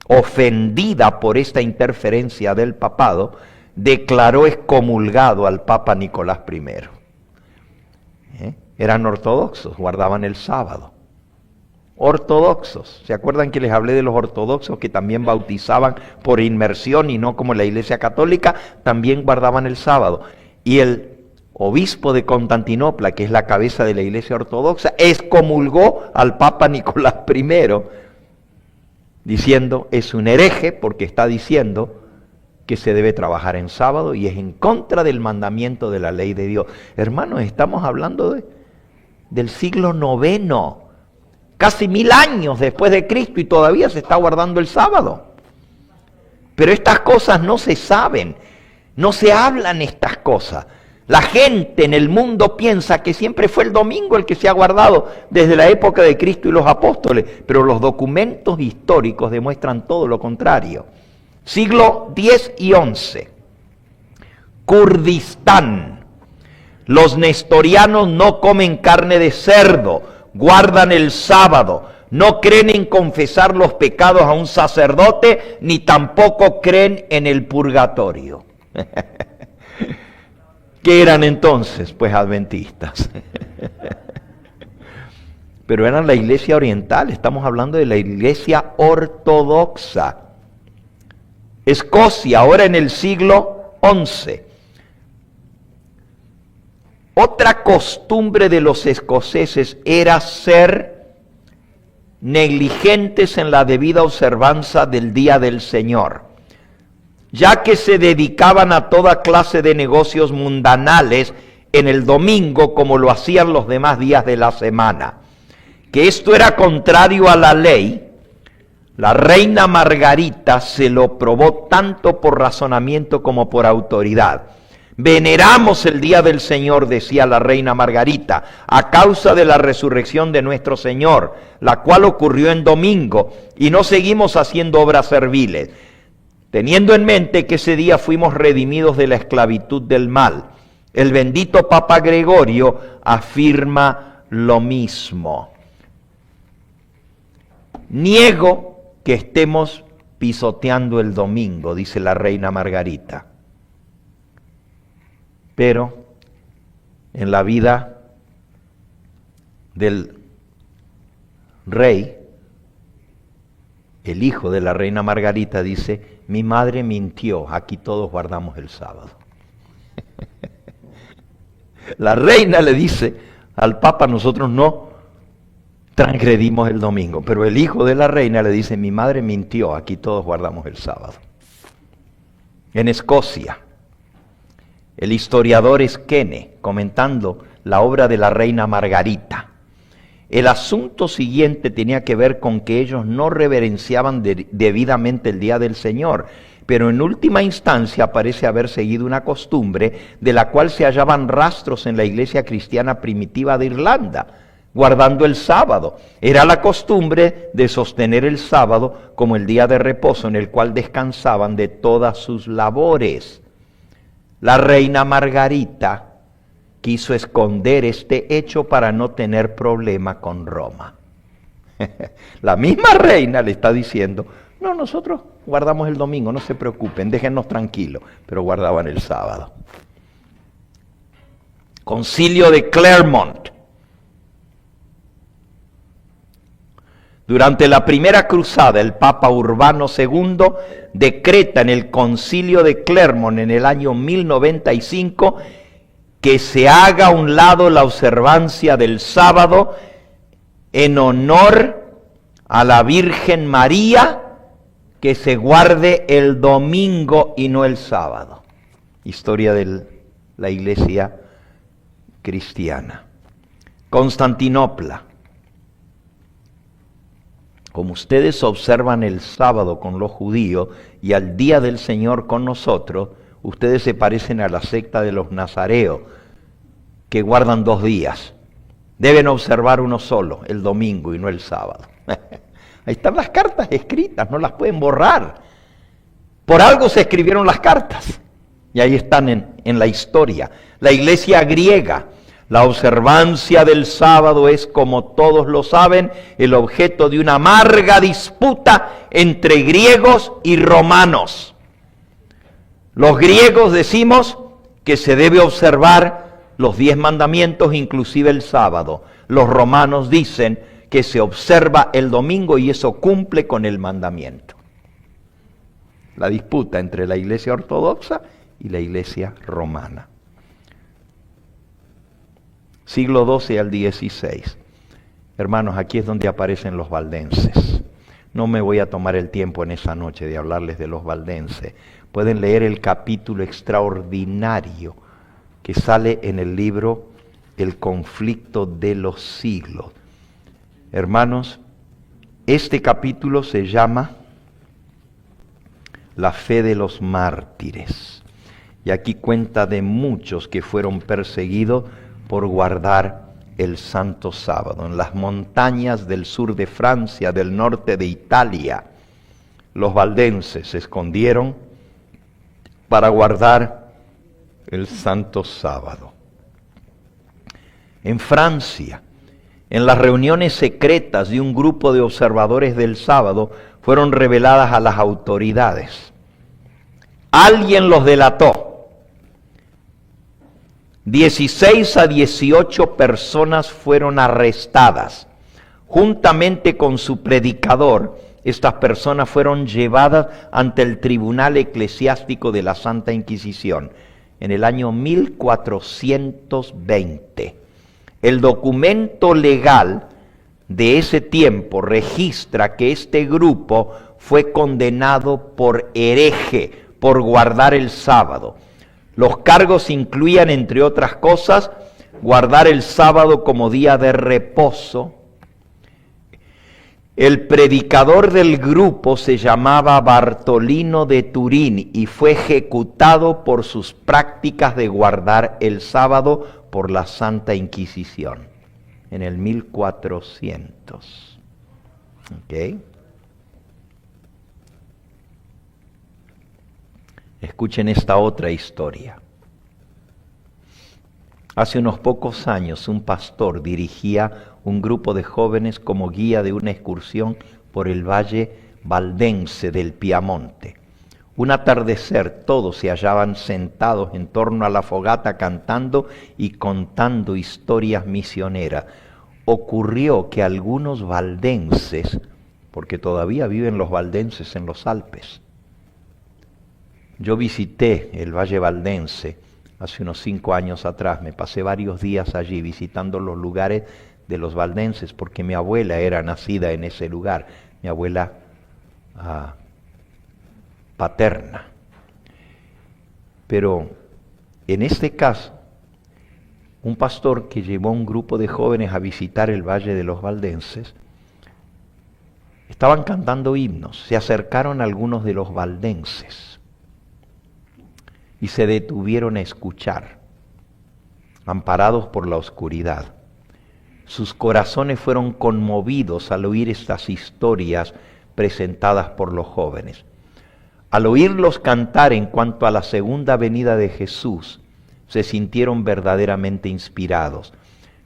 ofendida por esta interferencia del papado, declaró excomulgado al Papa Nicolás I. Eran ortodoxos, guardaban el sábado. Ortodoxos. ¿Se acuerdan que les hablé de los ortodoxos que también bautizaban por inmersión y no como la Iglesia Católica? También guardaban el sábado. Y el obispo de Constantinopla, que es la cabeza de la Iglesia Ortodoxa, excomulgó al Papa Nicolás I, diciendo, es un hereje porque está diciendo que se debe trabajar en sábado y es en contra del mandamiento de la ley de Dios. Hermanos, estamos hablando del siglo IX, casi 1000 años después de Cristo y todavía se está guardando el sábado. Pero estas cosas no se saben, no se hablan estas cosas. La gente en el mundo piensa que siempre fue el domingo el que se ha guardado desde la época de Cristo y los apóstoles, pero los documentos históricos demuestran todo lo contrario. Siglo X y XI, Kurdistán. Los nestorianos no comen carne de cerdo, guardan el sábado, no creen en confesar los pecados a un sacerdote, ni tampoco creen en el purgatorio. ¿Qué eran entonces? Pues adventistas. Pero eran la iglesia oriental, estamos hablando de la iglesia ortodoxa. Escocia, ahora en el siglo XI. Otra costumbre de los escoceses era ser negligentes en la debida observancia del día del Señor, ya que se dedicaban a toda clase de negocios mundanales en el domingo como lo hacían los demás días de la semana. Que esto era contrario a la ley, la reina Margarita se lo probó tanto por razonamiento como por autoridad. Veneramos el día del Señor, decía la reina Margarita, a causa de la resurrección de nuestro Señor, la cual ocurrió en domingo, y no seguimos haciendo obras serviles, teniendo en mente que ese día fuimos redimidos de la esclavitud del mal. El bendito Papa Gregorio afirma lo mismo. Niego que estemos pisoteando el domingo, dice la reina Margarita. Pero en la vida del rey, El hijo de la reina Margarita dice, mi madre mintió, aquí todos guardamos el sábado. La reina le dice al Papa, nosotros no transgredimos el domingo, pero el hijo de la reina le dice, mi madre mintió, aquí todos guardamos el sábado. En Escocia, el historiador Skene, comentando la obra de la reina Margarita, el asunto siguiente tenía que ver con que ellos no reverenciaban debidamente el día del Señor, pero en última instancia parece haber seguido una costumbre de la cual se hallaban rastros en la iglesia cristiana primitiva de Irlanda, guardando el sábado. Era la costumbre de sostener el sábado como el día de reposo en el cual descansaban de todas sus labores. La reina Margarita quiso esconder este hecho para no tener problema con Roma. La misma reina le está diciendo, no, nosotros guardamos el domingo, no se preocupen, déjennos tranquilos, pero guardaban el sábado. Concilio de Clermont. Durante la primera cruzada, el Papa Urbano II decreta en el Concilio de Clermont en el año 1095 que se haga a un lado la observancia del sábado en honor a la Virgen María, que se guarde el domingo y no el sábado. Historia de la iglesia cristiana. Constantinopla. Como ustedes observan el sábado con los judíos y al día del Señor con nosotros, ustedes se parecen a la secta de los nazareos, que guardan 2 días. Deben observar uno solo, el domingo y no el sábado. Ahí están las cartas escritas, no las pueden borrar. Por algo se escribieron las cartas. Y ahí están en la historia. La iglesia griega, la observancia del sábado es, como todos lo saben, el objeto de una amarga disputa entre griegos y romanos. Los griegos decimos que se debe observar los 10 mandamientos, inclusive el sábado. Los romanos dicen que se observa el domingo y eso cumple con el mandamiento. La disputa entre la iglesia ortodoxa y la iglesia romana. Siglo XII al XVI. Hermanos, aquí es donde aparecen los valdenses. No me voy a tomar el tiempo en esa noche de hablarles de los valdenses. Pueden leer el capítulo extraordinario que sale en el libro El conflicto de los siglos. Hermanos, este capítulo se llama La fe de los mártires. Y aquí cuenta de muchos que fueron perseguidos por guardar el santo sábado. En las montañas del sur de Francia, del norte de Italia, los valdenses se escondieron para guardar el santo sábado. En Francia, en las reuniones secretas de un grupo de observadores del sábado, fueron reveladas a las autoridades. Alguien los delató. 16 a 18 personas fueron arrestadas. Juntamente con su predicador, estas personas fueron llevadas ante el Tribunal Eclesiástico de la Santa Inquisición en el año 1420. El documento legal de ese tiempo registra que este grupo fue condenado por hereje, por guardar el sábado. Los cargos incluían, entre otras cosas, guardar el sábado como día de reposo. El predicador del grupo se llamaba Bartolino de Turín y fue ejecutado por sus prácticas de guardar el sábado por la Santa Inquisición en el 1400. ¿Okay? Escuchen esta otra historia. Hace unos pocos años un pastor dirigía un grupo de jóvenes como guía de una excursión por el valle valdense del Piamonte. Un atardecer todos se hallaban sentados en torno a la fogata cantando y contando historias misioneras. Ocurrió que algunos valdenses, porque todavía viven los valdenses en los Alpes. Yo visité el Valle Valdense hace unos 5 años atrás, me pasé varios días allí visitando los lugares de los valdenses, porque mi abuela era nacida en ese lugar, mi abuela paterna. Pero en este caso, un pastor que llevó a un grupo de jóvenes a visitar el Valle de los Valdenses, estaban cantando himnos, se acercaron algunos de los valdenses y se detuvieron a escuchar, amparados por la oscuridad. Sus corazones fueron conmovidos al oír estas historias presentadas por los jóvenes. Al oírlos cantar en cuanto a la segunda venida de Jesús, se sintieron verdaderamente inspirados.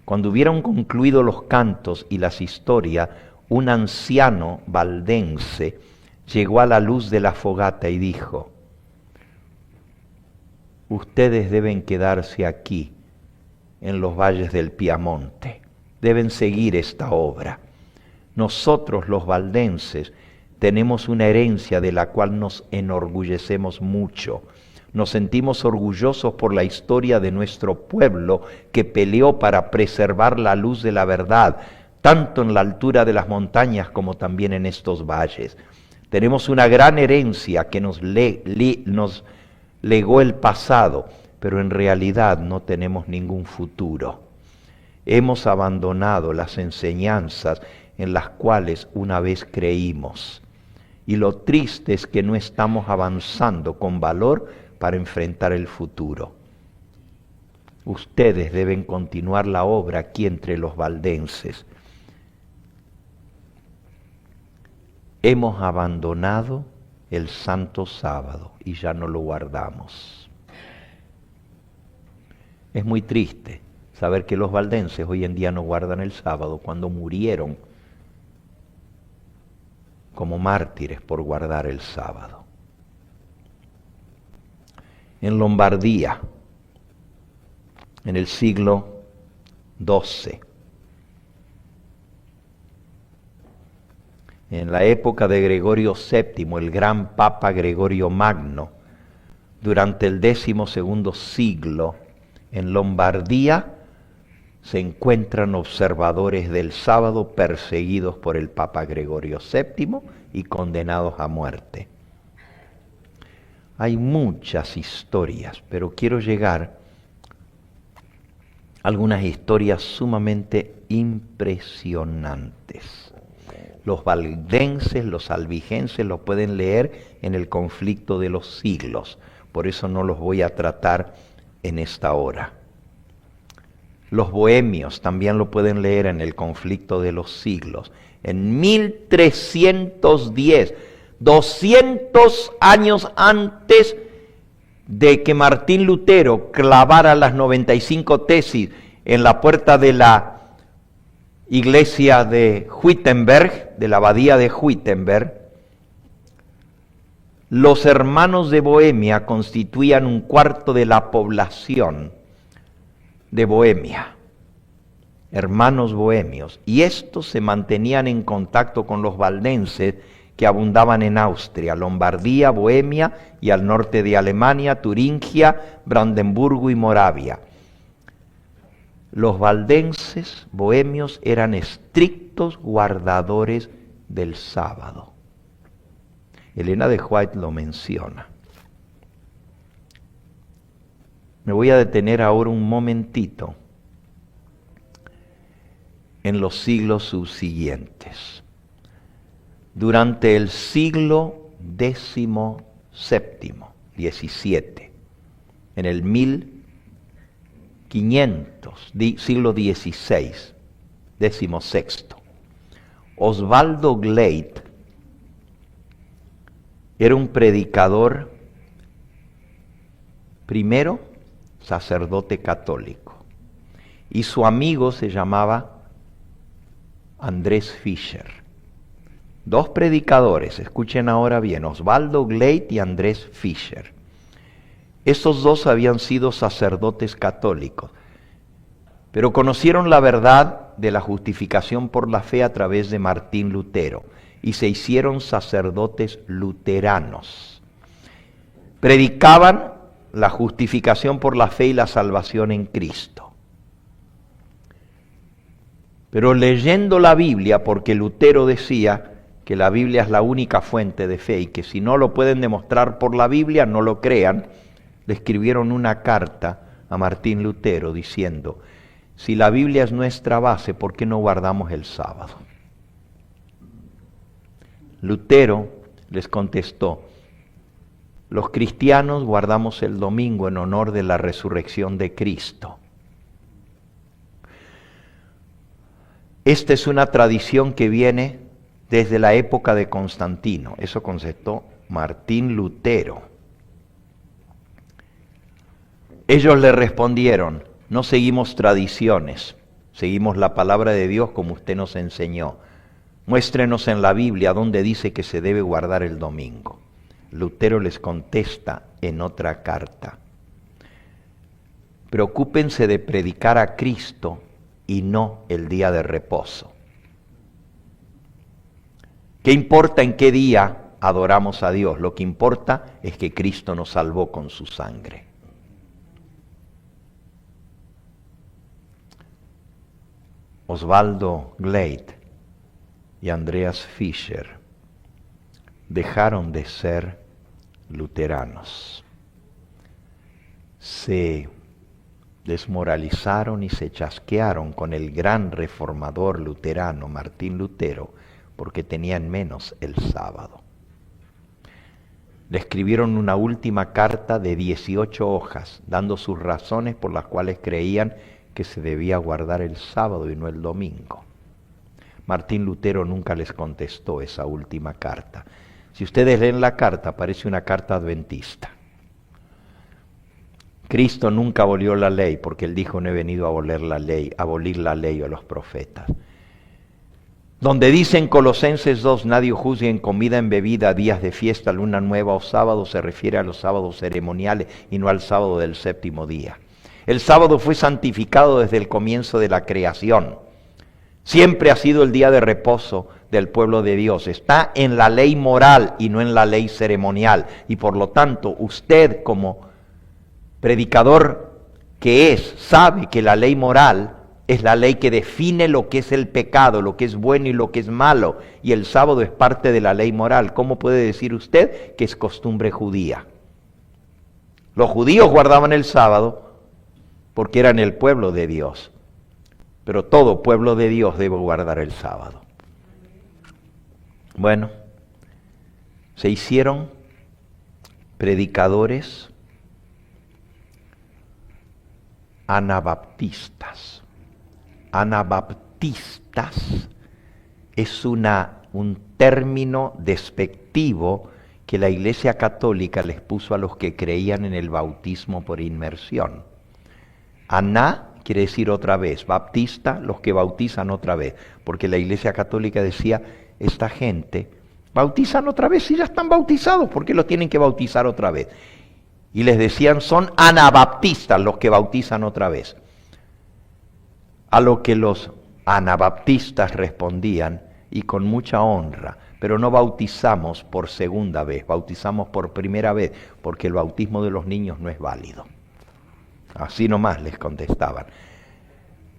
Cuando hubieron concluido los cantos y las historias, un anciano valdense llegó a la luz de la fogata y dijo: ustedes deben quedarse aquí, en los valles del Piamonte. Deben seguir esta obra. Nosotros, los valdenses, tenemos una herencia de la cual nos enorgullecemos mucho. Nos sentimos orgullosos por la historia de nuestro pueblo que peleó para preservar la luz de la verdad, tanto en la altura de las montañas como también en estos valles. Tenemos una gran herencia que nos legó el pasado, pero en realidad no tenemos ningún futuro. Hemos abandonado las enseñanzas en las cuales una vez creímos. Y lo triste es que no estamos avanzando con valor para enfrentar el futuro. Ustedes deben continuar la obra aquí entre los valdenses. Hemos abandonado el Santo Sábado y ya no lo guardamos. Es muy triste saber que los valdenses hoy en día no guardan el sábado cuando murieron como mártires por guardar el sábado. En Lombardía, en el siglo XII, en la época de Gregorio VII, el gran Papa Gregorio Magno, durante el 12º siglo, en Lombardía se encuentran observadores del sábado perseguidos por el Papa Gregorio VII y condenados a muerte. Hay muchas historias, pero quiero llegar a algunas historias sumamente impresionantes. Los valdenses, los albigenses lo pueden leer en el Conflicto de los Siglos, por eso no los voy a tratar en esta hora. Los bohemios también lo pueden leer en el Conflicto de los Siglos. En 1310, 200 años antes de que Martín Lutero clavara las 95 tesis en la puerta de la iglesia de Wittenberg, de la abadía de Wittenberg, los hermanos de Bohemia constituían 1/4 de la población de Bohemia, hermanos bohemios, y estos se mantenían en contacto con los valdenses que abundaban en Austria, Lombardía, Bohemia y al norte de Alemania, Turingia, Brandenburgo y Moravia. Los valdenses bohemios eran estrictos guardadores del sábado. Elena de White lo menciona. Me voy a detener ahora un momentito en los siglos subsiguientes. Durante el siglo XVII, en el 1500, siglo XVI, Osvaldo Gleit era un predicador, primero sacerdote católico, y su amigo se llamaba Andrés Fischer. 2 predicadores, escuchen ahora bien, Osvaldo Gleit y Andrés Fischer. Estos 2 habían sido sacerdotes católicos, pero conocieron la verdad de la justificación por la fe a través de Martín Lutero. y se hicieron sacerdotes luteranos. Predicaban la justificación por la fe y la salvación en Cristo. Pero leyendo la Biblia, porque Lutero decía que la Biblia es la única fuente de fe y que si no lo pueden demostrar por la Biblia, no lo crean, le escribieron una carta a Martín Lutero diciendo: si la Biblia es nuestra base, ¿por qué no guardamos el sábado? Lutero les contestó: los cristianos guardamos el domingo en honor de la resurrección de Cristo. Esta es una tradición que viene desde la época de Constantino. Eso contestó Martín Lutero. Ellos le respondieron: no seguimos tradiciones, seguimos la palabra de Dios como usted nos enseñó. Muéstrenos en la Biblia donde dice que se debe guardar el domingo. Lutero les contesta en otra carta: preocúpense de predicar a Cristo y no el día de reposo. ¿Qué importa en qué día adoramos a Dios? Lo que importa es que Cristo nos salvó con su sangre. Osvaldo Gleit y Andreas Fischer dejaron de ser luteranos. Se desmoralizaron y se chasquearon con el gran reformador luterano Martín Lutero porque tenían menos el sábado. Le escribieron una última carta de 18 hojas, dando sus razones por las cuales creían que se debía guardar el sábado y no el domingo. Martín Lutero nunca les contestó esa última carta. Si ustedes leen la carta, parece una carta adventista. Cristo nunca abolió la ley, porque Él dijo: no he venido a abolir la ley o los profetas. Donde dice en Colosenses 2, nadie juzgue en comida, en bebida, días de fiesta, luna nueva o sábado, se refiere a los sábados ceremoniales y no al sábado del séptimo día. El sábado fue santificado desde el comienzo de la creación. Siempre ha sido el día de reposo del pueblo de Dios. Está en la ley moral y no en la ley ceremonial. Y por lo tanto, usted como predicador que es, sabe que la ley moral es la ley que define lo que es el pecado, lo que es bueno y lo que es malo. Y el sábado es parte de la ley moral. ¿Cómo puede decir usted que es costumbre judía? Los judíos guardaban el sábado porque eran el pueblo de Dios. Pero todo pueblo de Dios debe guardar el sábado. Bueno, se hicieron predicadores anabaptistas. Anabaptistas es un término despectivo que la Iglesia Católica les puso a los que creían en el bautismo por inmersión. Aná quiere decir otra vez, baptista, los que bautizan otra vez, porque la Iglesia Católica decía: esta gente bautizan otra vez y ya están bautizados, ¿por qué los tienen que bautizar otra vez? Y les decían: son anabaptistas los que bautizan otra vez. A lo que los anabaptistas respondían, y con mucha honra: pero no bautizamos por segunda vez, bautizamos por primera vez, porque el bautismo de los niños no es válido. Así nomás les contestaban.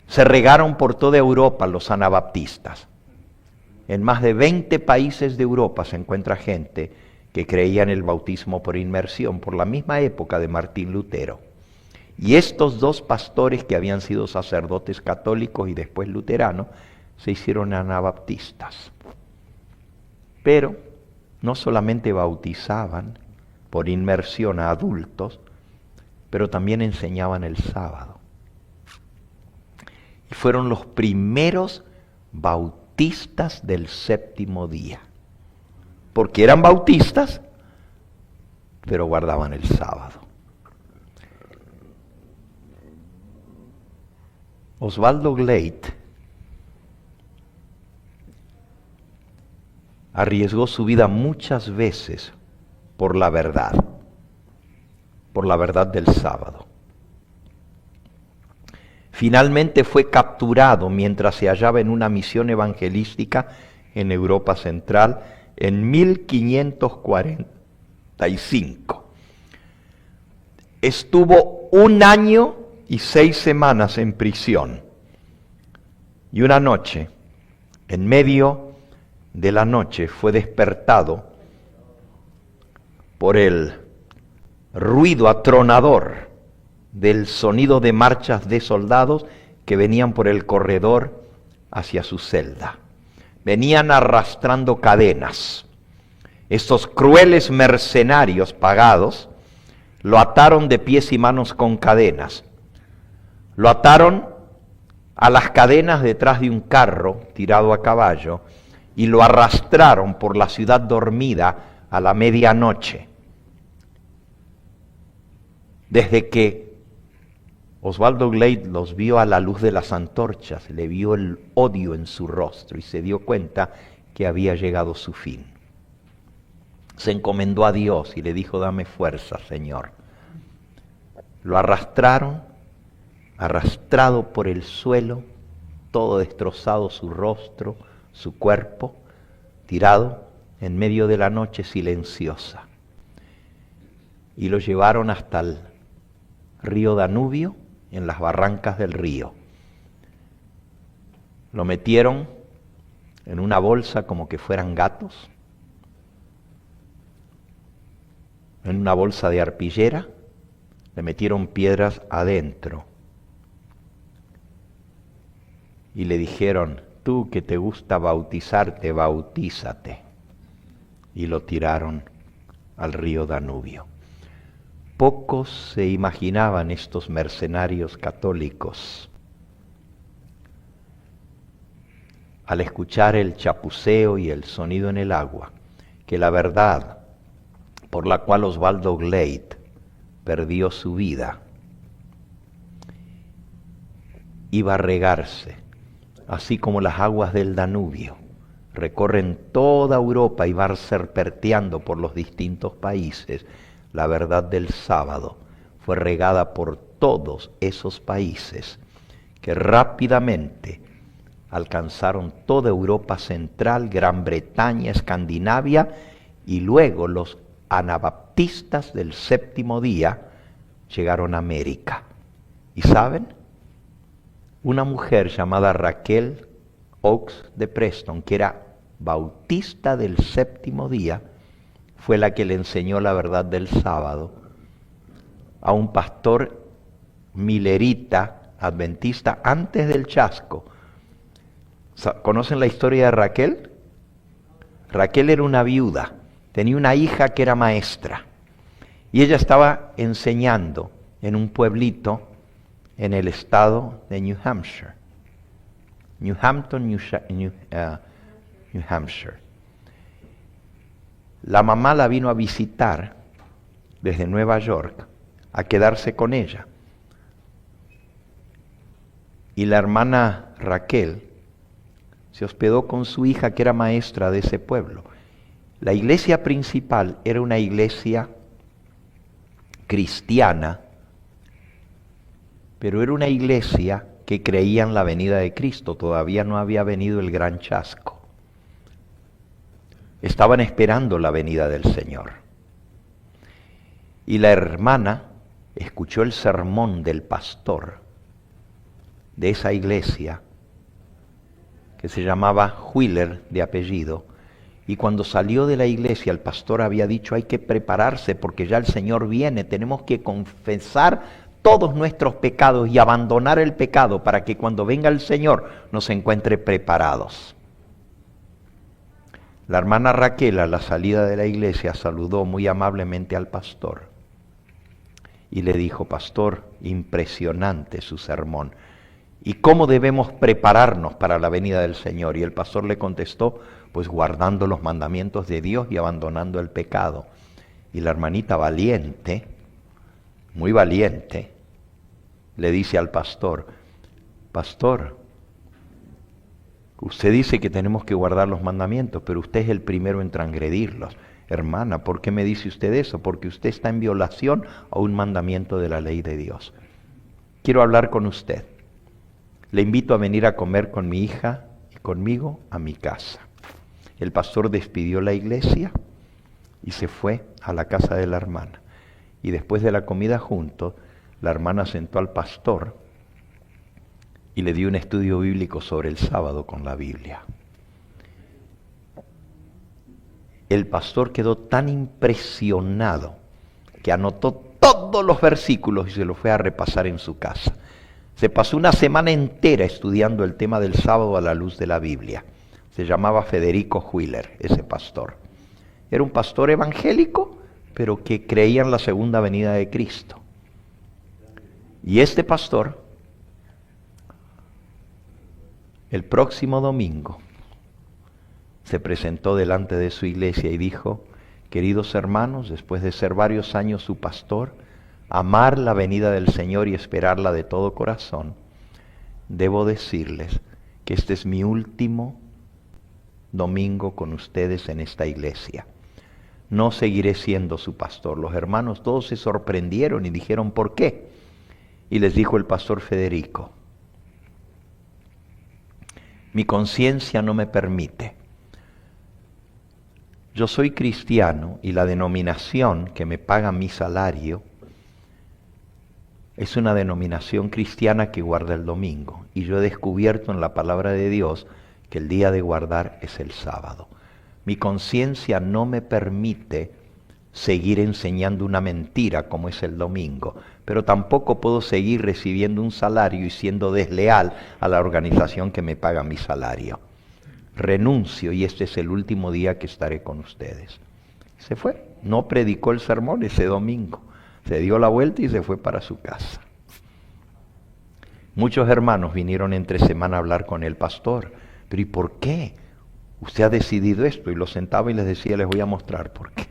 Se regaron por toda Europa los anabaptistas. En más de 20 países de Europa se encuentra gente que creía en el bautismo por inmersión, por la misma época de Martín Lutero. Y estos dos pastores que habían sido sacerdotes católicos y después luteranos, se hicieron anabaptistas. Pero no solamente bautizaban por inmersión a adultos, pero también enseñaban el sábado. Y fueron los primeros bautistas del séptimo día. Porque eran bautistas, pero guardaban el sábado. Osvaldo Gleit arriesgó su vida muchas veces por la verdad del sábado. Finalmente fue capturado mientras se hallaba en una misión evangelística en Europa Central en 1545. Estuvo 1 año y 6 semanas en prisión. Y una noche, en medio de la noche, fue despertado por el ruido atronador del sonido de marchas de soldados que venían por el corredor hacia su celda. Venían arrastrando cadenas. Estos crueles mercenarios pagados lo ataron de pies y manos con cadenas. Lo ataron a las cadenas detrás de un carro tirado a caballo y lo arrastraron por la ciudad dormida a la medianoche. Desde que Osvaldo Glade los vio a la luz de las antorchas, le vio el odio en su rostro y se dio cuenta que había llegado su fin. Se encomendó a Dios y le dijo: dame fuerza, Señor. Lo arrastraron, arrastrado por el suelo, todo destrozado, su rostro, su cuerpo, tirado en medio de la noche silenciosa. Y lo llevaron hasta el río Danubio, en las barrancas del río. Lo metieron en una bolsa como que fueran gatos, en una bolsa de arpillera, le metieron piedras adentro y le dijeron: tú que te gusta bautizarte, bautízate. Y lo tiraron al río Danubio. Pocos se imaginaban estos mercenarios católicos, al escuchar el chapuceo y el sonido en el agua, que la verdad por la cual Osvaldo Glade perdió su vida iba a regarse, así como las aguas del Danubio recorren toda Europa y van serpenteando por los distintos países. La verdad del sábado fue regada por todos esos países que rápidamente alcanzaron toda Europa Central, Gran Bretaña, Escandinavia, y luego los anabaptistas del séptimo día llegaron a América. ¿Y saben? Una mujer llamada Raquel Oakes de Preston, que era bautista del séptimo día, fue la que le enseñó la verdad del sábado a un pastor milerita, adventista, antes del chasco. ¿Conocen la historia de Raquel? Raquel era una viuda, tenía una hija que era maestra, y ella estaba enseñando en un pueblito en el estado de New Hampshire. New Hampshire. La mamá la vino a visitar desde Nueva York a quedarse con ella. Y la hermana Raquel se hospedó con su hija, que era maestra de ese pueblo. La iglesia principal era una iglesia cristiana, pero era una iglesia que creía en la venida de Cristo. Todavía no había venido el gran chasco. Estaban esperando la venida del Señor. Y la hermana escuchó el sermón del pastor de esa iglesia, que se llamaba Wheeler de apellido, y cuando salió de la iglesia el pastor había dicho: hay que prepararse porque ya el Señor viene, tenemos que confesar todos nuestros pecados y abandonar el pecado para que cuando venga el Señor nos encuentre preparados. La hermana Raquel, a la salida de la iglesia, saludó muy amablemente al pastor y le dijo: pastor, impresionante su sermón. ¿Y cómo debemos prepararnos para la venida del Señor? Y el pastor le contestó: pues guardando los mandamientos de Dios y abandonando el pecado. Y la hermanita valiente, muy valiente, le dice al pastor: pastor, usted dice que tenemos que guardar los mandamientos, pero usted es el primero en transgredirlos. Hermana, ¿por qué me dice usted eso? Porque usted está en violación a un mandamiento de la ley de Dios. Quiero hablar con usted. Le invito a venir a comer con mi hija y conmigo a mi casa. el pastor despidió la iglesia y se fue a la casa de la hermana. Y después de la comida juntos, la hermana sentó al pastor y le dio un estudio bíblico sobre el sábado con la Biblia. El pastor quedó tan impresionado que anotó todos los versículos y se los fue a repasar en su casa. Se pasó una semana entera estudiando el tema del sábado a la luz de la Biblia. Se llamaba Federico Wheeler, ese pastor. Era un pastor evangélico, pero que creía en la segunda venida de Cristo. Y este pastor, el próximo domingo, se presentó delante de su iglesia y dijo: queridos hermanos, después de ser varios años su pastor, amar la venida del Señor y esperarla de todo corazón, debo decirles que este es mi último domingo con ustedes en esta iglesia. No seguiré siendo su pastor. Los hermanos todos se sorprendieron y dijeron: ¿por qué? Y les dijo el pastor Federico: mi conciencia no me permite. Yo soy cristiano y la denominación que me paga mi salario es una denominación cristiana que guarda el domingo. Y yo he descubierto en la palabra de Dios que el día de guardar es el sábado. Mi conciencia no me permite seguir enseñando una mentira como es el domingo, pero tampoco puedo seguir recibiendo un salario y siendo desleal a la organización que me paga mi salario. Renuncio y este es el último día que estaré con ustedes. Se fue, no predicó el sermón ese domingo, se dio la vuelta y se fue para su casa. Muchos hermanos vinieron entre semana a hablar con el pastor. Pero ¿y por qué? Usted ha decidido esto. Y los sentaba y les decía: les voy a mostrar por qué.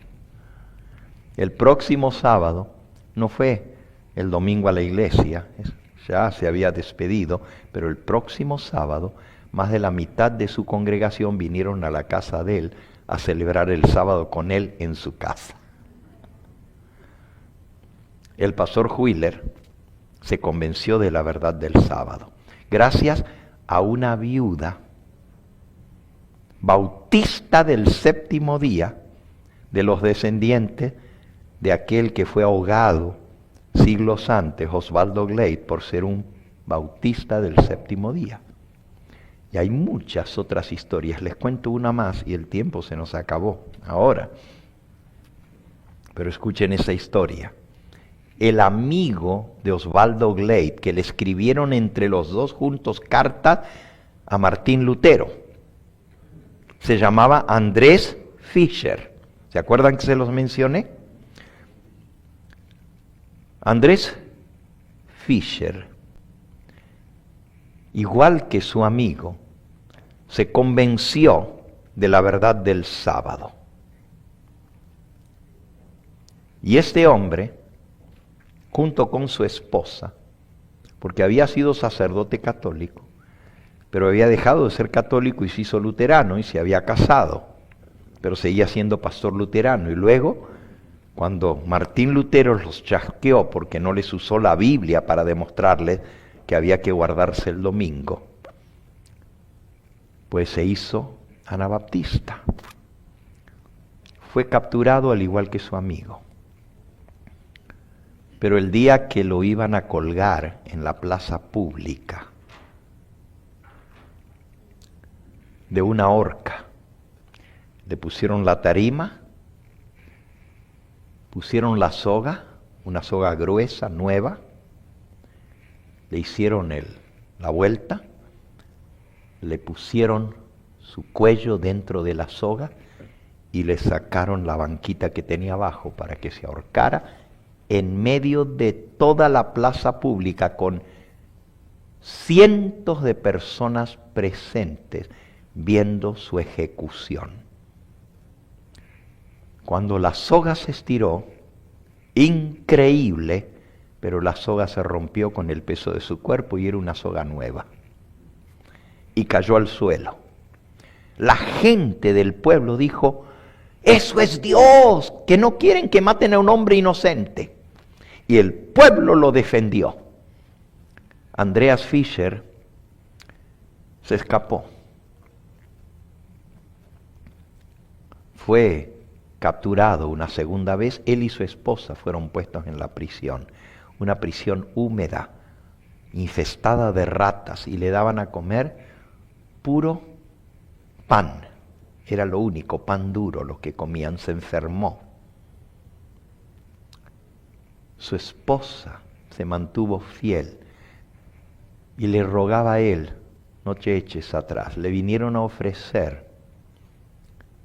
El próximo sábado, no fue el domingo a la iglesia, ya se había despedido, pero el próximo sábado, más de la mitad de su congregación vinieron a la casa de él a celebrar el sábado con él en su casa. El pastor Wheeler se convenció de la verdad del sábado, gracias a una viuda bautista del séptimo día, de los descendientes de aquel que fue ahogado siglos antes, Osvaldo Glade, por ser un bautista del séptimo día. Y hay muchas otras historias. Les cuento una más y el tiempo se nos acabó ahora. Pero escuchen esa historia. El amigo de Osvaldo Glade, que le escribieron entre los dos juntos cartas a Martín Lutero, se llamaba Andrés Fischer. ¿Se acuerdan que se los mencioné? Andrés Fischer, igual que su amigo, se convenció de la verdad del sábado. Y este hombre, junto con su esposa, porque había sido sacerdote católico, pero había dejado de ser católico y se hizo luterano y se había casado, pero seguía siendo pastor luterano. Y luego, cuando Martín Lutero los chasqueó porque no les usó la Biblia para demostrarles que había que guardarse el domingo, pues se hizo anabaptista. Fue capturado al igual que su amigo. Pero el día que lo iban a colgar en la plaza pública de una horca, le pusieron la tarima, pusieron la soga, una soga gruesa, nueva, le hicieron la vuelta, le pusieron su cuello dentro de la soga y le sacaron la banquita que tenía abajo para que se ahorcara en medio de toda la plaza pública con cientos de personas presentes viendo su ejecución. Cuando la soga se estiró, increíble, pero la soga se rompió con el peso de su cuerpo y era una soga nueva. Y cayó al suelo. La gente del pueblo dijo: ¡eso es Dios! Que no quieren que maten a un hombre inocente. Y el pueblo lo defendió. Andreas Fischer se escapó. fue capturado una segunda vez, él y su esposa fueron puestos en la prisión, una prisión húmeda, infestada de ratas, y le daban a comer puro pan. Era lo único, pan duro, lo que comían. Se enfermó. Su esposa se mantuvo fiel y le rogaba a él, no te eches atrás. Le vinieron a ofrecer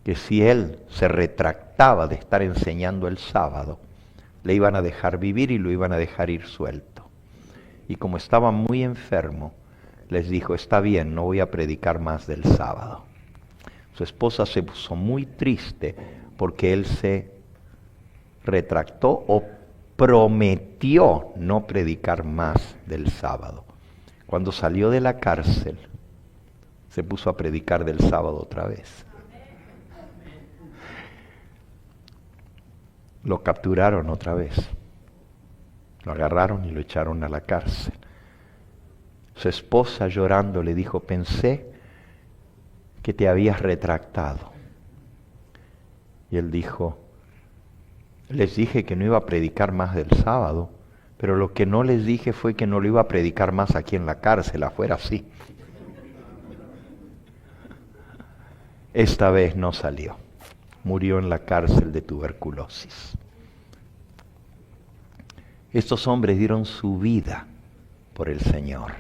que si él se retractaba de estar enseñando el sábado, le iban a dejar vivir y lo iban a dejar ir suelto. Y como estaba muy enfermo, les dijo, está bien, no voy a predicar más del sábado. Su esposa se puso muy triste porque él se retractó o prometió no predicar más del sábado. Cuando salió de la cárcel, se puso a predicar del sábado otra vez. Lo capturaron otra vez. Lo agarraron y lo echaron a la cárcel. Su esposa, llorando, le dijo, pensé que te habías retractado. Y él dijo, les dije que no iba a predicar más del sábado, pero lo que no les dije fue que no lo iba a predicar más aquí en la cárcel, afuera sí. Esta vez no salió. Murió en la cárcel de tuberculosis. Estos hombres dieron su vida por el Señor,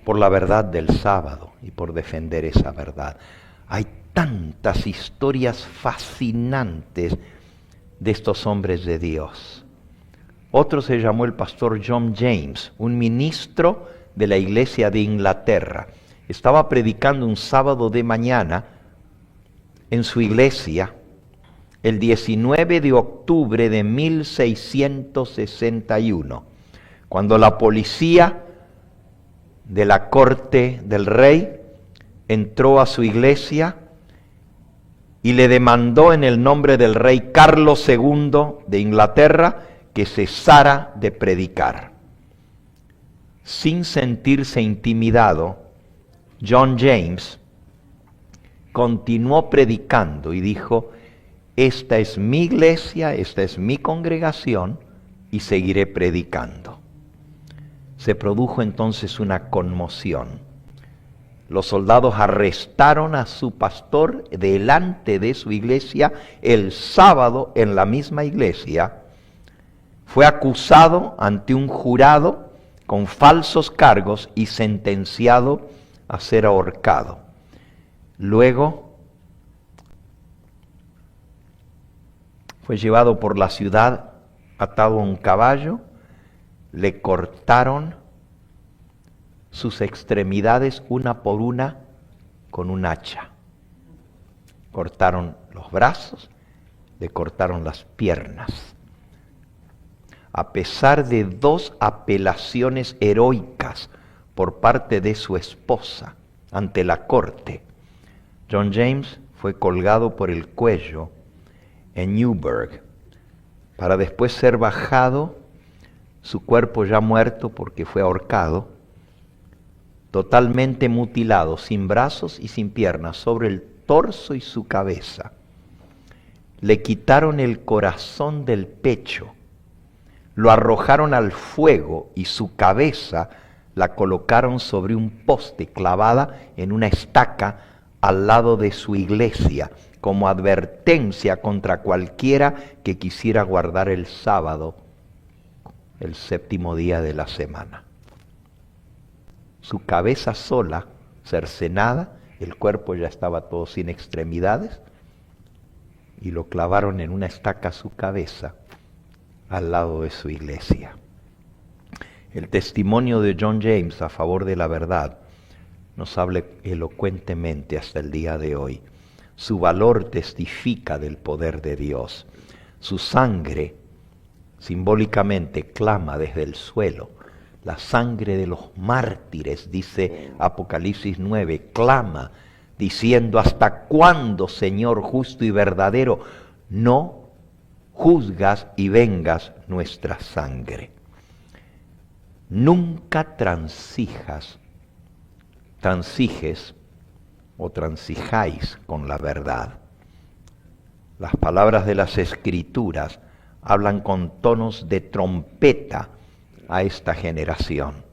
por la verdad del sábado y por defender esa verdad. Hay tantas historias fascinantes de estos hombres de Dios. Otro se llamó el pastor John James, un ministro de la iglesia de Inglaterra. Estaba predicando un sábado de mañana en su iglesia el 19 de octubre de 1661, cuando la policía de la corte del rey entró a su iglesia y le demandó en el nombre del rey Carlos II de Inglaterra que cesara de predicar. Sin sentirse intimidado, John James continuó predicando y dijo, esta es mi iglesia, esta es mi congregación y seguiré predicando. Se produjo entonces una conmoción. Los soldados arrestaron a su pastor delante de su iglesia el sábado en la misma iglesia. Fue acusado ante un jurado con falsos cargos y sentenciado a ser ahorcado. Luego fue llevado por la ciudad atado a un caballo, le cortaron sus extremidades una por una con un hacha. Cortaron los brazos, le cortaron las piernas. A pesar de 2 apelaciones heroicas por parte de su esposa ante la corte, John James fue colgado por el cuello en Newburgh, para después ser bajado, su cuerpo ya muerto porque fue ahorcado, totalmente mutilado, sin brazos y sin piernas, sobre el torso y su cabeza. Le quitaron el corazón del pecho, lo arrojaron al fuego y su cabeza la colocaron sobre un poste clavada en una estaca al lado de su iglesia, como advertencia contra cualquiera que quisiera guardar el sábado, el 7º día de la semana. Su cabeza sola, cercenada, el cuerpo ya estaba todo sin extremidades, y lo clavaron en una estaca su cabeza al lado de su iglesia. El testimonio de John James a favor de la verdad nos habla elocuentemente hasta el día de hoy. Su valor testifica del poder de Dios. Su sangre simbólicamente clama desde el suelo. La sangre de los mártires, dice Apocalipsis 9, clama diciendo, ¿hasta cuándo, Señor justo y verdadero, no juzgas y vengas nuestra sangre? Nunca transiges o transijáis con la verdad. Las palabras de las Escrituras hablan con tonos de trompeta a esta generación.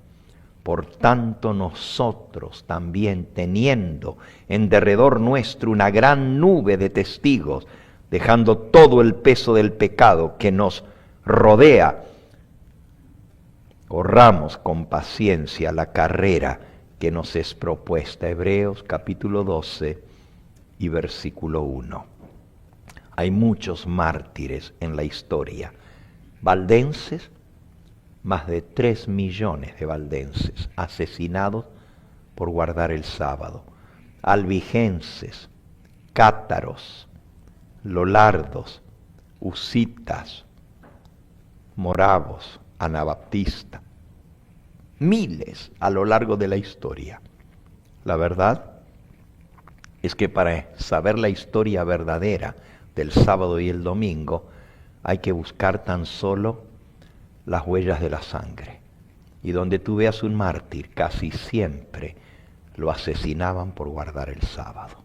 Por tanto, nosotros también, teniendo en derredor nuestro una gran nube de testigos, dejando todo el peso del pecado que nos rodea, corramos con paciencia la carrera que nos es propuesta. Hebreos capítulo 12 y versículo 1. Hay muchos mártires en la historia. Valdenses, más de 3 millones de valdenses asesinados por guardar el sábado. Albigenses, cátaros, lolardos, husitas, moravos, anabaptistas. Miles a lo largo de la historia. La verdad es que para saber la historia verdadera del sábado y el domingo hay que buscar tan solo las huellas de la sangre. Y donde tú veas un mártir, casi siempre lo asesinaban por guardar el sábado.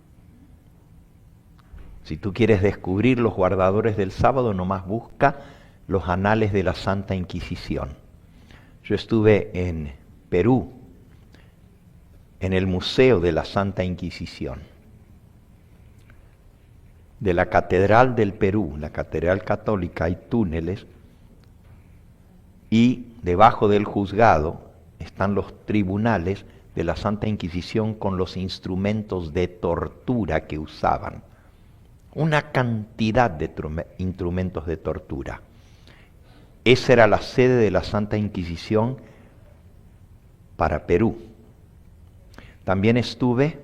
Si tú quieres descubrir los guardadores del sábado, nomás busca los anales de la Santa Inquisición. Yo estuve en Perú, en el Museo de la Santa Inquisición, de la Catedral del Perú, la Catedral Católica, hay túneles, y debajo del juzgado están los tribunales de la Santa Inquisición con los instrumentos de tortura que usaban. Una cantidad de instrumentos de tortura. Esa era la sede de la Santa Inquisición para Perú. También estuve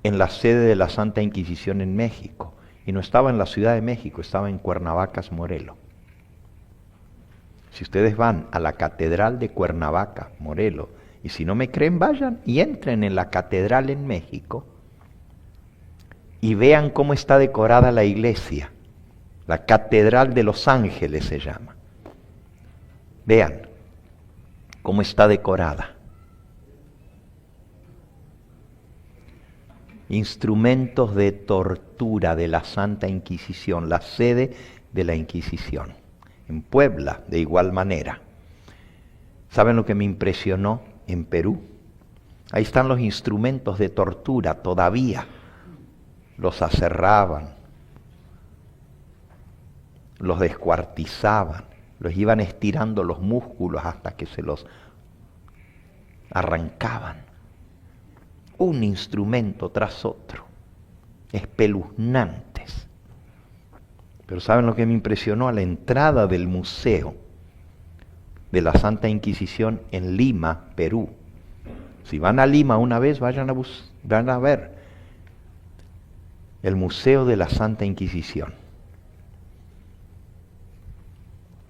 en la sede de la Santa Inquisición en México, y no estaba en la Ciudad de México, estaba en Cuernavaca, Morelos. Si ustedes van a la Catedral de Cuernavaca, Morelos, y si no me creen, vayan y entren en la Catedral en México y vean cómo está decorada la iglesia. La Catedral de los Ángeles se llama. Vean cómo está decorada. Instrumentos de tortura de la Santa Inquisición, la sede de la Inquisición. En Puebla, de igual manera. ¿Saben lo que me impresionó en Perú? Ahí están los instrumentos de tortura todavía. Los aserraban, los descuartizaban, los iban estirando los músculos hasta que se los arrancaban. Un instrumento tras otro, espeluznantes. Pero ¿saben lo que me impresionó? A la entrada del Museo de la Santa Inquisición en Lima, Perú. Si van a Lima una vez, van a ver el Museo de la Santa Inquisición.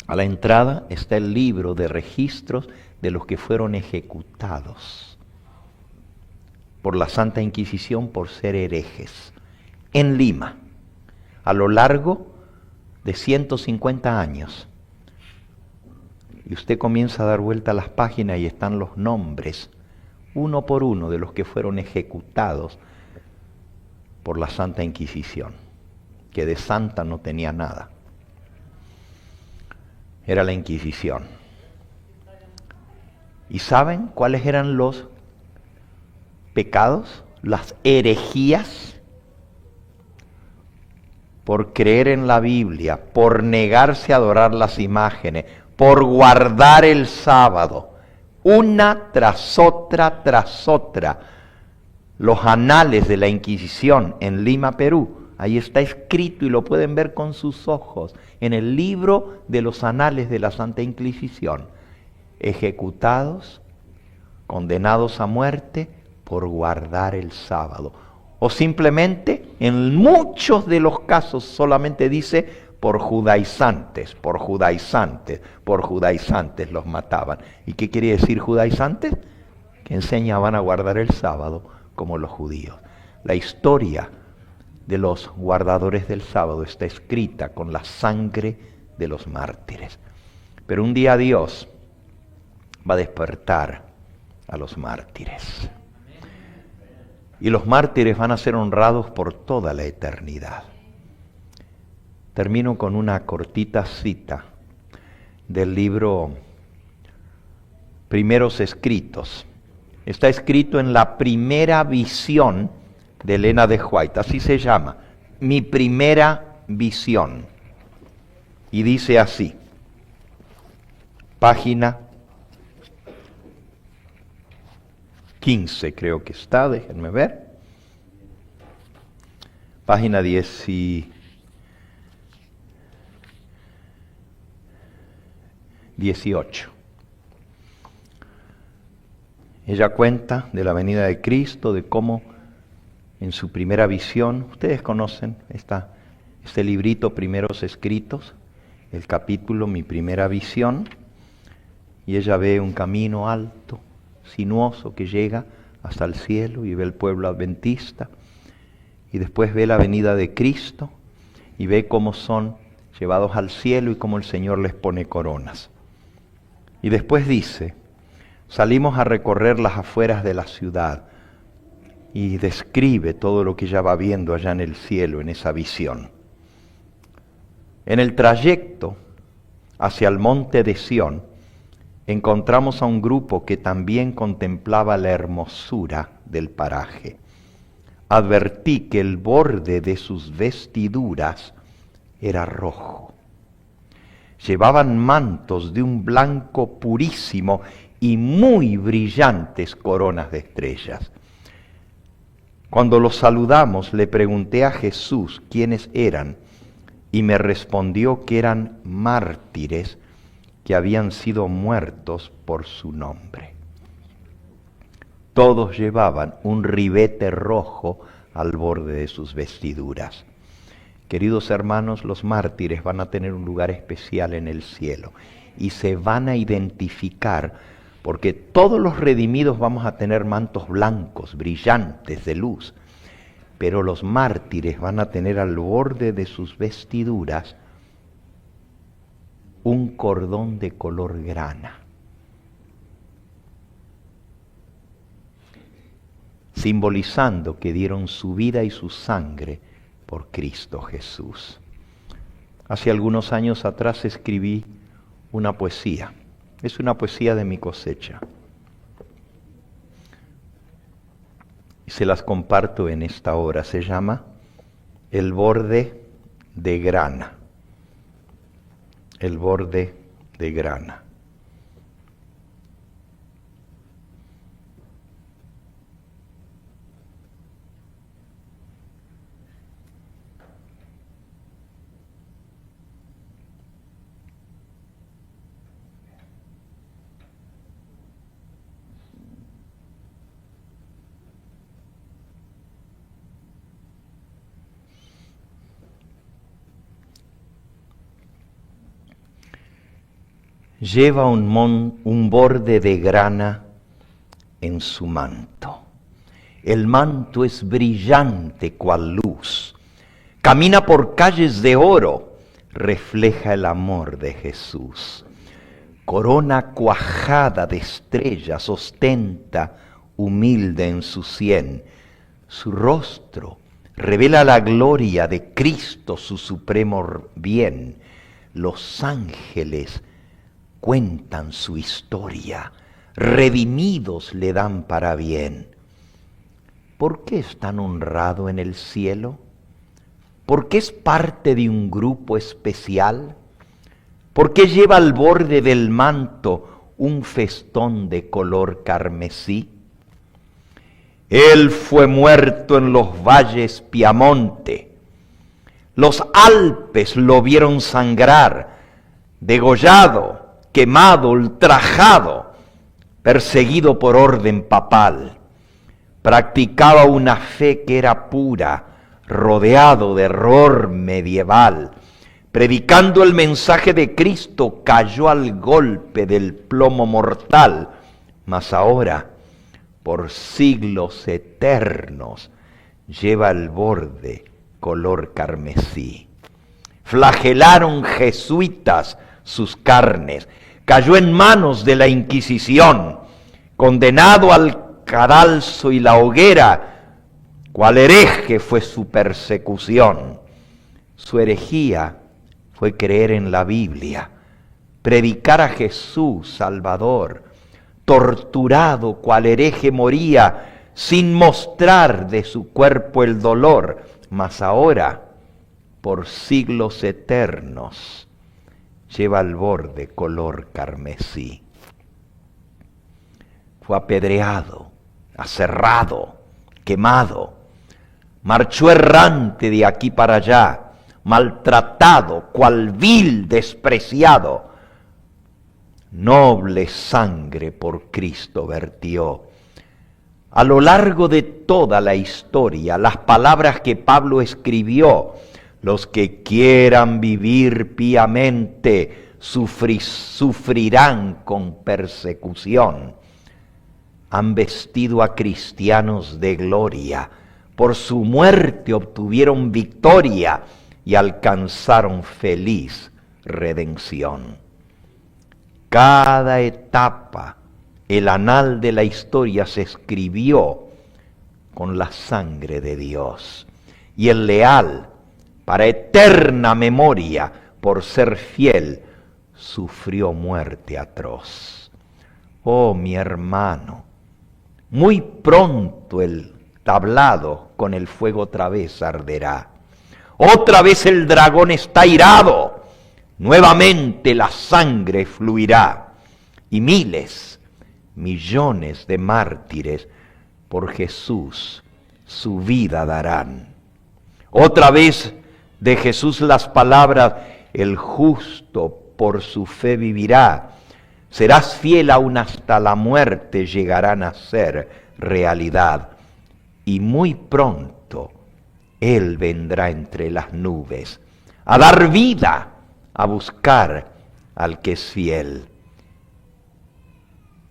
A la entrada está el libro de registros de los que fueron ejecutados por la Santa Inquisición por ser herejes. En Lima, a lo largo de 150 años. Y usted comienza a dar vuelta a las páginas y están los nombres, uno por uno, de los que fueron ejecutados por la Santa Inquisición, que de santa no tenía nada. Era la Inquisición. ¿Y saben cuáles eran los pecados? Las herejías. Por creer en la Biblia, por negarse a adorar las imágenes, por guardar el sábado, una tras otra, los anales de la Inquisición en Lima, Perú. Ahí está escrito y lo pueden ver con sus ojos, en el libro de los anales de la Santa Inquisición. Ejecutados, condenados a muerte por guardar el sábado. O simplemente, en muchos de los casos, solamente dice por judaizantes los mataban. ¿Y qué quiere decir judaizantes? Que enseñaban a guardar el sábado como los judíos. La historia de los guardadores del sábado está escrita con la sangre de los mártires. Pero un día Dios va a despertar a los mártires. Y los mártires van a ser honrados por toda la eternidad. termino con una cortita cita del libro Primeros Escritos. Está escrito en la primera visión de Elena de White, así se llama, Mi primera visión. Y dice así, página 15 creo que está, déjenme ver. Página 18. Ella cuenta de la venida de Cristo, de cómo en su primera visión, ustedes conocen este librito Primeros Escritos, el capítulo Mi primera visión, y ella ve un camino alto, sinuoso, que llega hasta el cielo, y ve el pueblo adventista, y después ve la venida de Cristo, y ve cómo son llevados al cielo y cómo el Señor les pone coronas. Y después dice, salimos a recorrer las afueras de la ciudad, y describe todo lo que ella va viendo allá en el cielo, en esa visión. En el trayecto hacia el monte de Sión, encontramos a un grupo que también contemplaba la hermosura del paraje. Advertí que el borde de sus vestiduras era rojo. Llevaban mantos de un blanco purísimo y muy brillantes coronas de estrellas. Cuando los saludamos, le pregunté a Jesús quiénes eran, y me respondió que eran mártires que habían sido muertos por su nombre. Todos llevaban un ribete rojo al borde de sus vestiduras. Queridos hermanos, los mártires van a tener un lugar especial en el cielo y se van a identificar, porque todos los redimidos vamos a tener mantos blancos, brillantes de luz, pero los mártires van a tener al borde de sus vestiduras un cordón de color grana, simbolizando que dieron su vida y su sangre por Cristo Jesús. Hace algunos años atrás escribí una poesía. Es una poesía de mi cosecha. Y se las comparto en esta hora. Se llama El borde de grana. El borde de grana. Lleva un borde de grana en su manto. El manto es brillante cual luz. Camina por calles de oro, refleja el amor de Jesús. Corona cuajada de estrellas ostenta humilde en su sien. Su rostro revela la gloria de Cristo, su supremo bien. Los ángeles cuentan su historia, redimidos le dan para bien. ¿Por qué es tan honrado en el cielo? ¿Por qué es parte de un grupo especial? ¿Por qué lleva al borde del manto un festón de color carmesí? Él fue muerto en los valles Piamonte. Los Alpes lo vieron sangrar, degollado, quemado, ultrajado, perseguido por orden papal. Practicaba una fe que era pura, rodeado de error medieval. Predicando el mensaje de Cristo, cayó al golpe del plomo mortal. Mas ahora, por siglos eternos, lleva el borde color carmesí. Flagelaron jesuitas sus carnes. Cayó en manos de la Inquisición, condenado al cadalso y la hoguera, cual hereje fue su persecución. Su herejía fue creer en la Biblia, predicar a Jesús Salvador, torturado cual hereje moría, sin mostrar de su cuerpo el dolor, mas ahora, por siglos eternos, lleva al borde color carmesí. Fue apedreado, aserrado, quemado, marchó errante de aquí para allá, maltratado, cual vil despreciado. Noble sangre por Cristo vertió. A lo largo de toda la historia, las palabras que Pablo escribió, los que quieran vivir piamente sufrirán con persecución. Han vestido a cristianos de gloria, por su muerte obtuvieron victoria y alcanzaron feliz redención. Cada etapa, el anal de la historia se escribió con la sangre de Dios. Y el leal, para eterna memoria, por ser fiel, sufrió muerte atroz. Oh, mi hermano, muy pronto el tablado con el fuego otra vez arderá. Otra vez el dragón está irado. Nuevamente la sangre fluirá. Y miles, millones de mártires por Jesús su vida darán. Otra vez de Jesús las palabras, el justo por su fe vivirá. Serás fiel aún hasta la muerte, llegarán a ser realidad. Y muy pronto Él vendrá entre las nubes a dar vida, a buscar al que es fiel.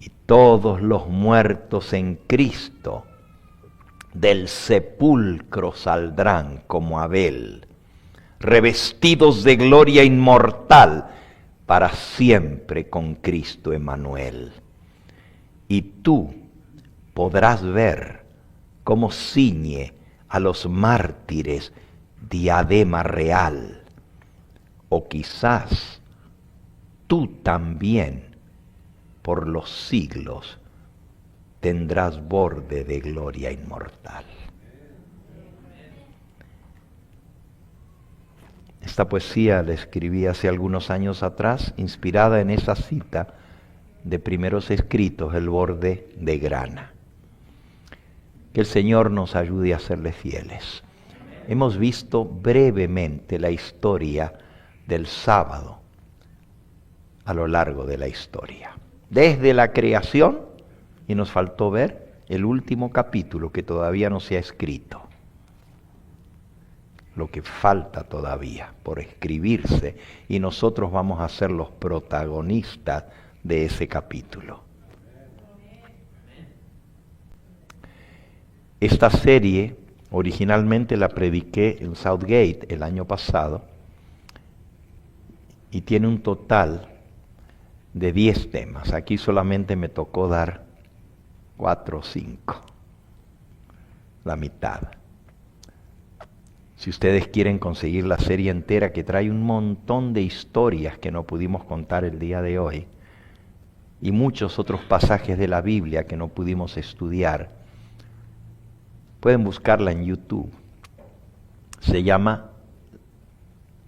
Y todos los muertos en Cristo del sepulcro saldrán como Abel, revestidos de gloria inmortal, para siempre con Cristo Emmanuel. Y tú podrás ver cómo ciñe a los mártires diadema real. O quizás tú también por los siglos tendrás borde de gloria inmortal. Esta poesía la escribí hace algunos años atrás, inspirada en esa cita de Primeros Escritos, el borde de grana. Que el Señor nos ayude a serle fieles. Hemos visto brevemente la historia del sábado a lo largo de la historia. Desde la creación, y nos faltó ver el último capítulo que todavía no se ha escrito. Lo que falta todavía por escribirse, y nosotros vamos a ser los protagonistas de ese capítulo. Esta serie originalmente la prediqué en Southgate el año pasado y tiene un total de 10 temas. Aquí solamente me tocó dar 4 o 5, la mitad. Si ustedes quieren conseguir la serie entera, que trae un montón de historias que no pudimos contar el día de hoy, y muchos otros pasajes de la Biblia que no pudimos estudiar, pueden buscarla en YouTube. Se llama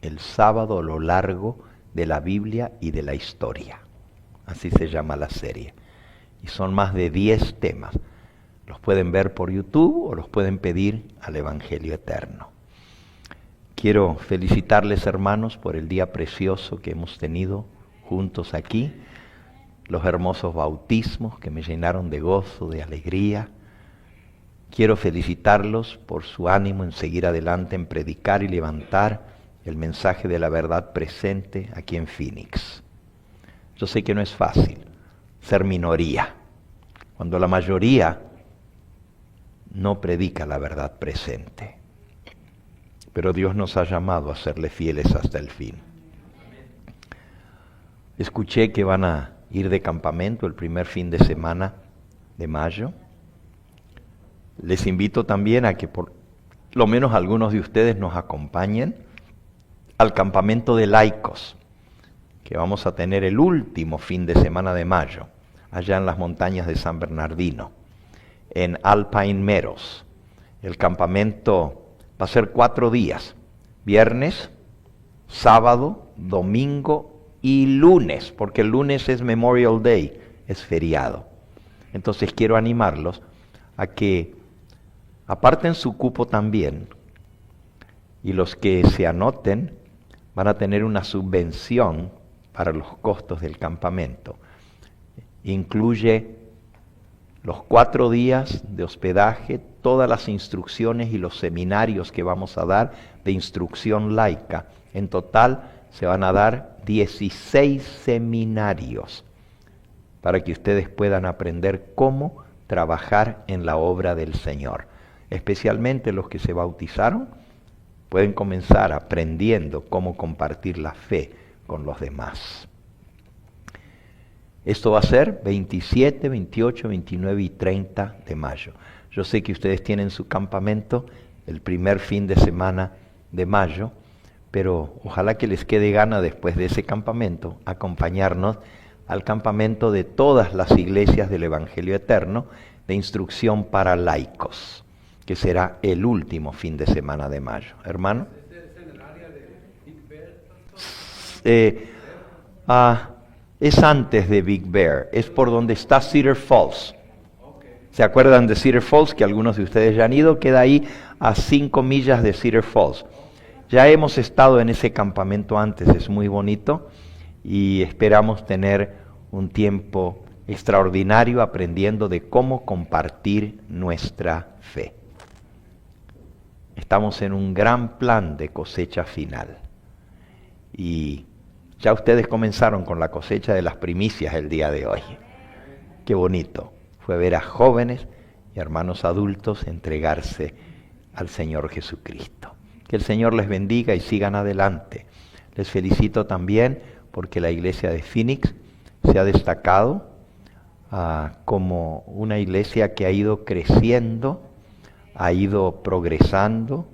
El sábado a lo largo de la Biblia y de la historia. Así se llama la serie. Y son más de 10 temas. Los pueden ver por YouTube o los pueden pedir al Evangelio Eterno. Quiero felicitarles, hermanos, por el día precioso que hemos tenido juntos aquí, los hermosos bautismos que me llenaron de gozo, de alegría. Quiero felicitarlos por su ánimo en seguir adelante, en predicar y levantar el mensaje de la verdad presente aquí en Phoenix. Yo sé que no es fácil ser minoría, cuando la mayoría no predica la verdad presente. Pero Dios nos ha llamado a serle fieles hasta el fin. Escuché que van a ir de campamento el primer fin de semana de mayo. Les invito también a que por lo menos algunos de ustedes nos acompañen al campamento de laicos, que vamos a tener el último fin de semana de mayo, allá en las montañas de San Bernardino, en Alpine Meadows. El campamento va a ser 4 días, viernes, sábado, domingo y lunes, porque el lunes es Memorial Day, es feriado. Entonces quiero animarlos a que aparten su cupo también, y los que se anoten van a tener una subvención para los costos del campamento. Incluye los 4 días de hospedaje, todas las instrucciones y los seminarios que vamos a dar de instrucción laica. En total se van a dar 16 seminarios para que ustedes puedan aprender cómo trabajar en la obra del Señor. Especialmente los que se bautizaron pueden comenzar aprendiendo cómo compartir la fe con los demás. Esto va a ser 27, 28, 29 y 30 de mayo. Yo sé que ustedes tienen su campamento el primer fin de semana de mayo, pero ojalá que les quede gana después de ese campamento acompañarnos al campamento de todas las iglesias del Evangelio Eterno de instrucción para laicos, que será el último fin de semana de mayo. Hermano. ¿Es en el área de Big Bear? Es antes de Big Bear, es por donde está Cedar Falls. ¿Se acuerdan de Cedar Falls? Que algunos de ustedes ya han ido, queda ahí a 5 millas de Cedar Falls. Ya hemos estado en ese campamento antes, es muy bonito y esperamos tener un tiempo extraordinario aprendiendo de cómo compartir nuestra fe. Estamos en un gran plan de cosecha final y ya ustedes comenzaron con la cosecha de las primicias el día de hoy. Qué bonito fue ver a jóvenes y hermanos adultos entregarse al Señor Jesucristo. Que el Señor les bendiga y sigan adelante. Les felicito también porque la iglesia de Phoenix se ha destacado como una iglesia que ha ido creciendo, ha ido progresando.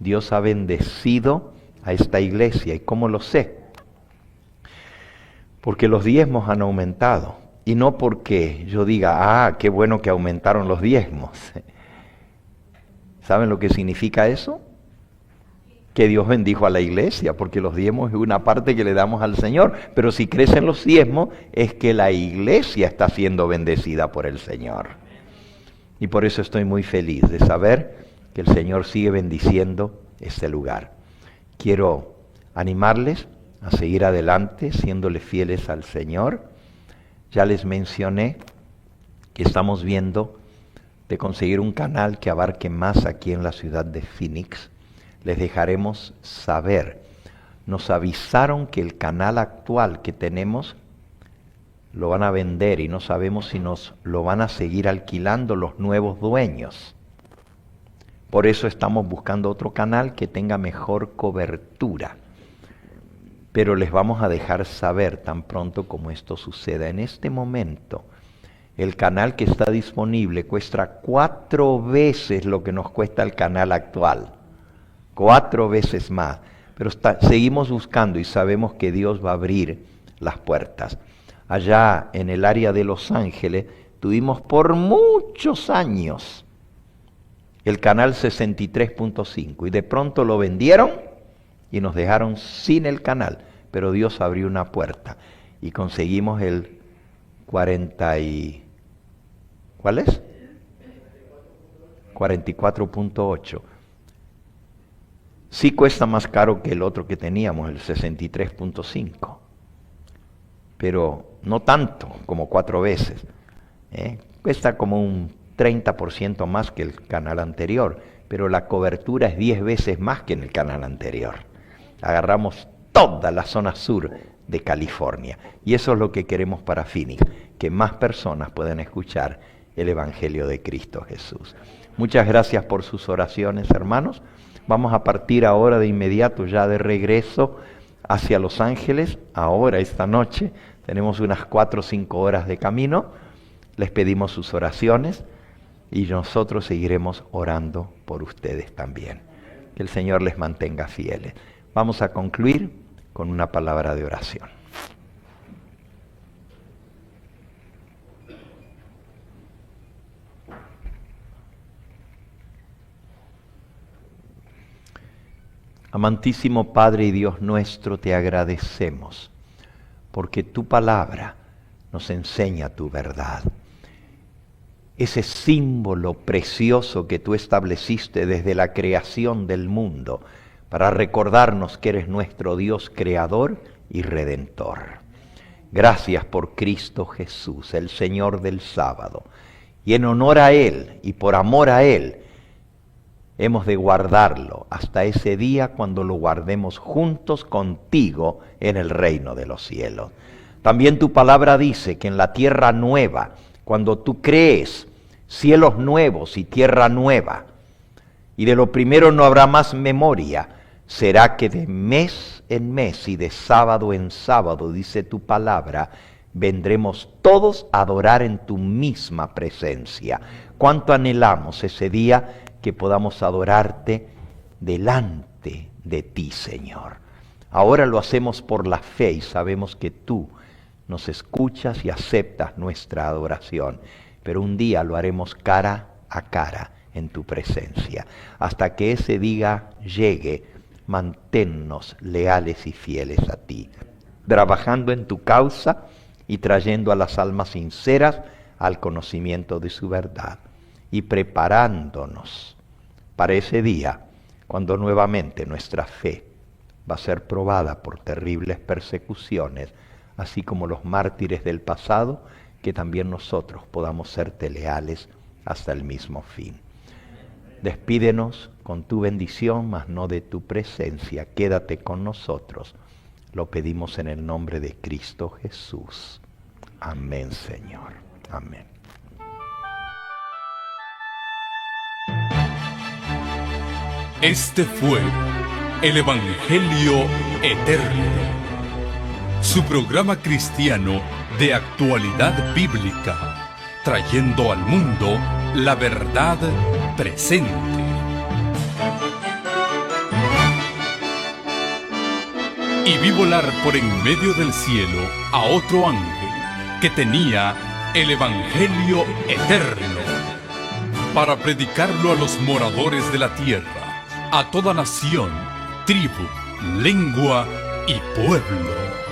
Dios ha bendecido a esta iglesia. ¿Y cómo lo sé? Porque los diezmos han aumentado. Y no porque yo diga, qué bueno que aumentaron los diezmos. ¿Saben lo que significa eso? Que Dios bendijo a la iglesia, porque los diezmos es una parte que le damos al Señor. Pero si crecen los diezmos, es que la iglesia está siendo bendecida por el Señor. Y por eso estoy muy feliz de saber que el Señor sigue bendiciendo este lugar. Quiero animarles a seguir adelante, siéndole fieles al Señor. Ya les mencioné que estamos viendo de conseguir un canal que abarque más aquí en la ciudad de Phoenix. Les dejaremos saber. Nos avisaron que el canal actual que tenemos lo van a vender y no sabemos si nos lo van a seguir alquilando los nuevos dueños. Por eso estamos buscando otro canal que tenga mejor cobertura. Pero les vamos a dejar saber tan pronto como esto suceda. En este momento, el canal que está disponible cuesta 4 veces lo que nos cuesta el canal actual. 4 veces más. Pero seguimos buscando y sabemos que Dios va a abrir las puertas. Allá en el área de Los Ángeles tuvimos por muchos años el canal 63.5 y de pronto lo vendieron y nos dejaron sin el canal, pero Dios abrió una puerta y conseguimos el 40 y... ¿cuál es? 44.8. Sí cuesta más caro que el otro que teníamos, el 63.5, pero no tanto, como 4 veces. Cuesta como un 30% más que el canal anterior, pero la cobertura es 10 veces más que en el canal anterior. Agarramos toda la zona sur de California. Y eso es lo que queremos para Phoenix, que más personas puedan escuchar el Evangelio de Cristo Jesús. Muchas gracias por sus oraciones, hermanos. Vamos a partir ahora de inmediato, ya de regreso hacia Los Ángeles. Ahora, esta noche, tenemos unas 4 o 5 horas de camino. Les pedimos sus oraciones y nosotros seguiremos orando por ustedes también. Que el Señor les mantenga fieles. Vamos a concluir con una palabra de oración. Amantísimo Padre y Dios nuestro, te agradecemos porque tu palabra nos enseña tu verdad. Ese símbolo precioso que tú estableciste desde la creación del mundo para recordarnos que eres nuestro Dios creador y redentor. Gracias por Cristo Jesús, el Señor del sábado. Y en honor a Él y por amor a Él, hemos de guardarlo hasta ese día cuando lo guardemos juntos contigo en el reino de los cielos. También tu palabra dice que en la tierra nueva, cuando tú crees cielos nuevos y tierra nueva, y de lo primero no habrá más memoria, será que de mes en mes y de sábado en sábado, dice tu palabra, vendremos todos a adorar en tu misma presencia. ¿Cuánto anhelamos ese día que podamos adorarte delante de ti, Señor? Ahora lo hacemos por la fe y sabemos que tú nos escuchas y aceptas nuestra adoración, pero un día lo haremos cara a cara en tu presencia. Hasta que ese día llegue, manténnos leales y fieles a ti, trabajando en tu causa y trayendo a las almas sinceras al conocimiento de su verdad y preparándonos para ese día cuando nuevamente nuestra fe va a ser probada por terribles persecuciones, así como los mártires del pasado, que también nosotros podamos serte leales hasta el mismo fin. Despídenos con tu bendición, mas no de tu presencia. Quédate con nosotros. Lo pedimos en el nombre de Cristo Jesús. Amén, Señor. Amén. Este fue el Evangelio Eterno, su programa cristiano de actualidad bíblica, trayendo al mundo la verdad presente. Y vi volar por en medio del cielo a otro ángel que tenía el Evangelio Eterno, para predicarlo a los moradores de la tierra, a toda nación, tribu, lengua y pueblo.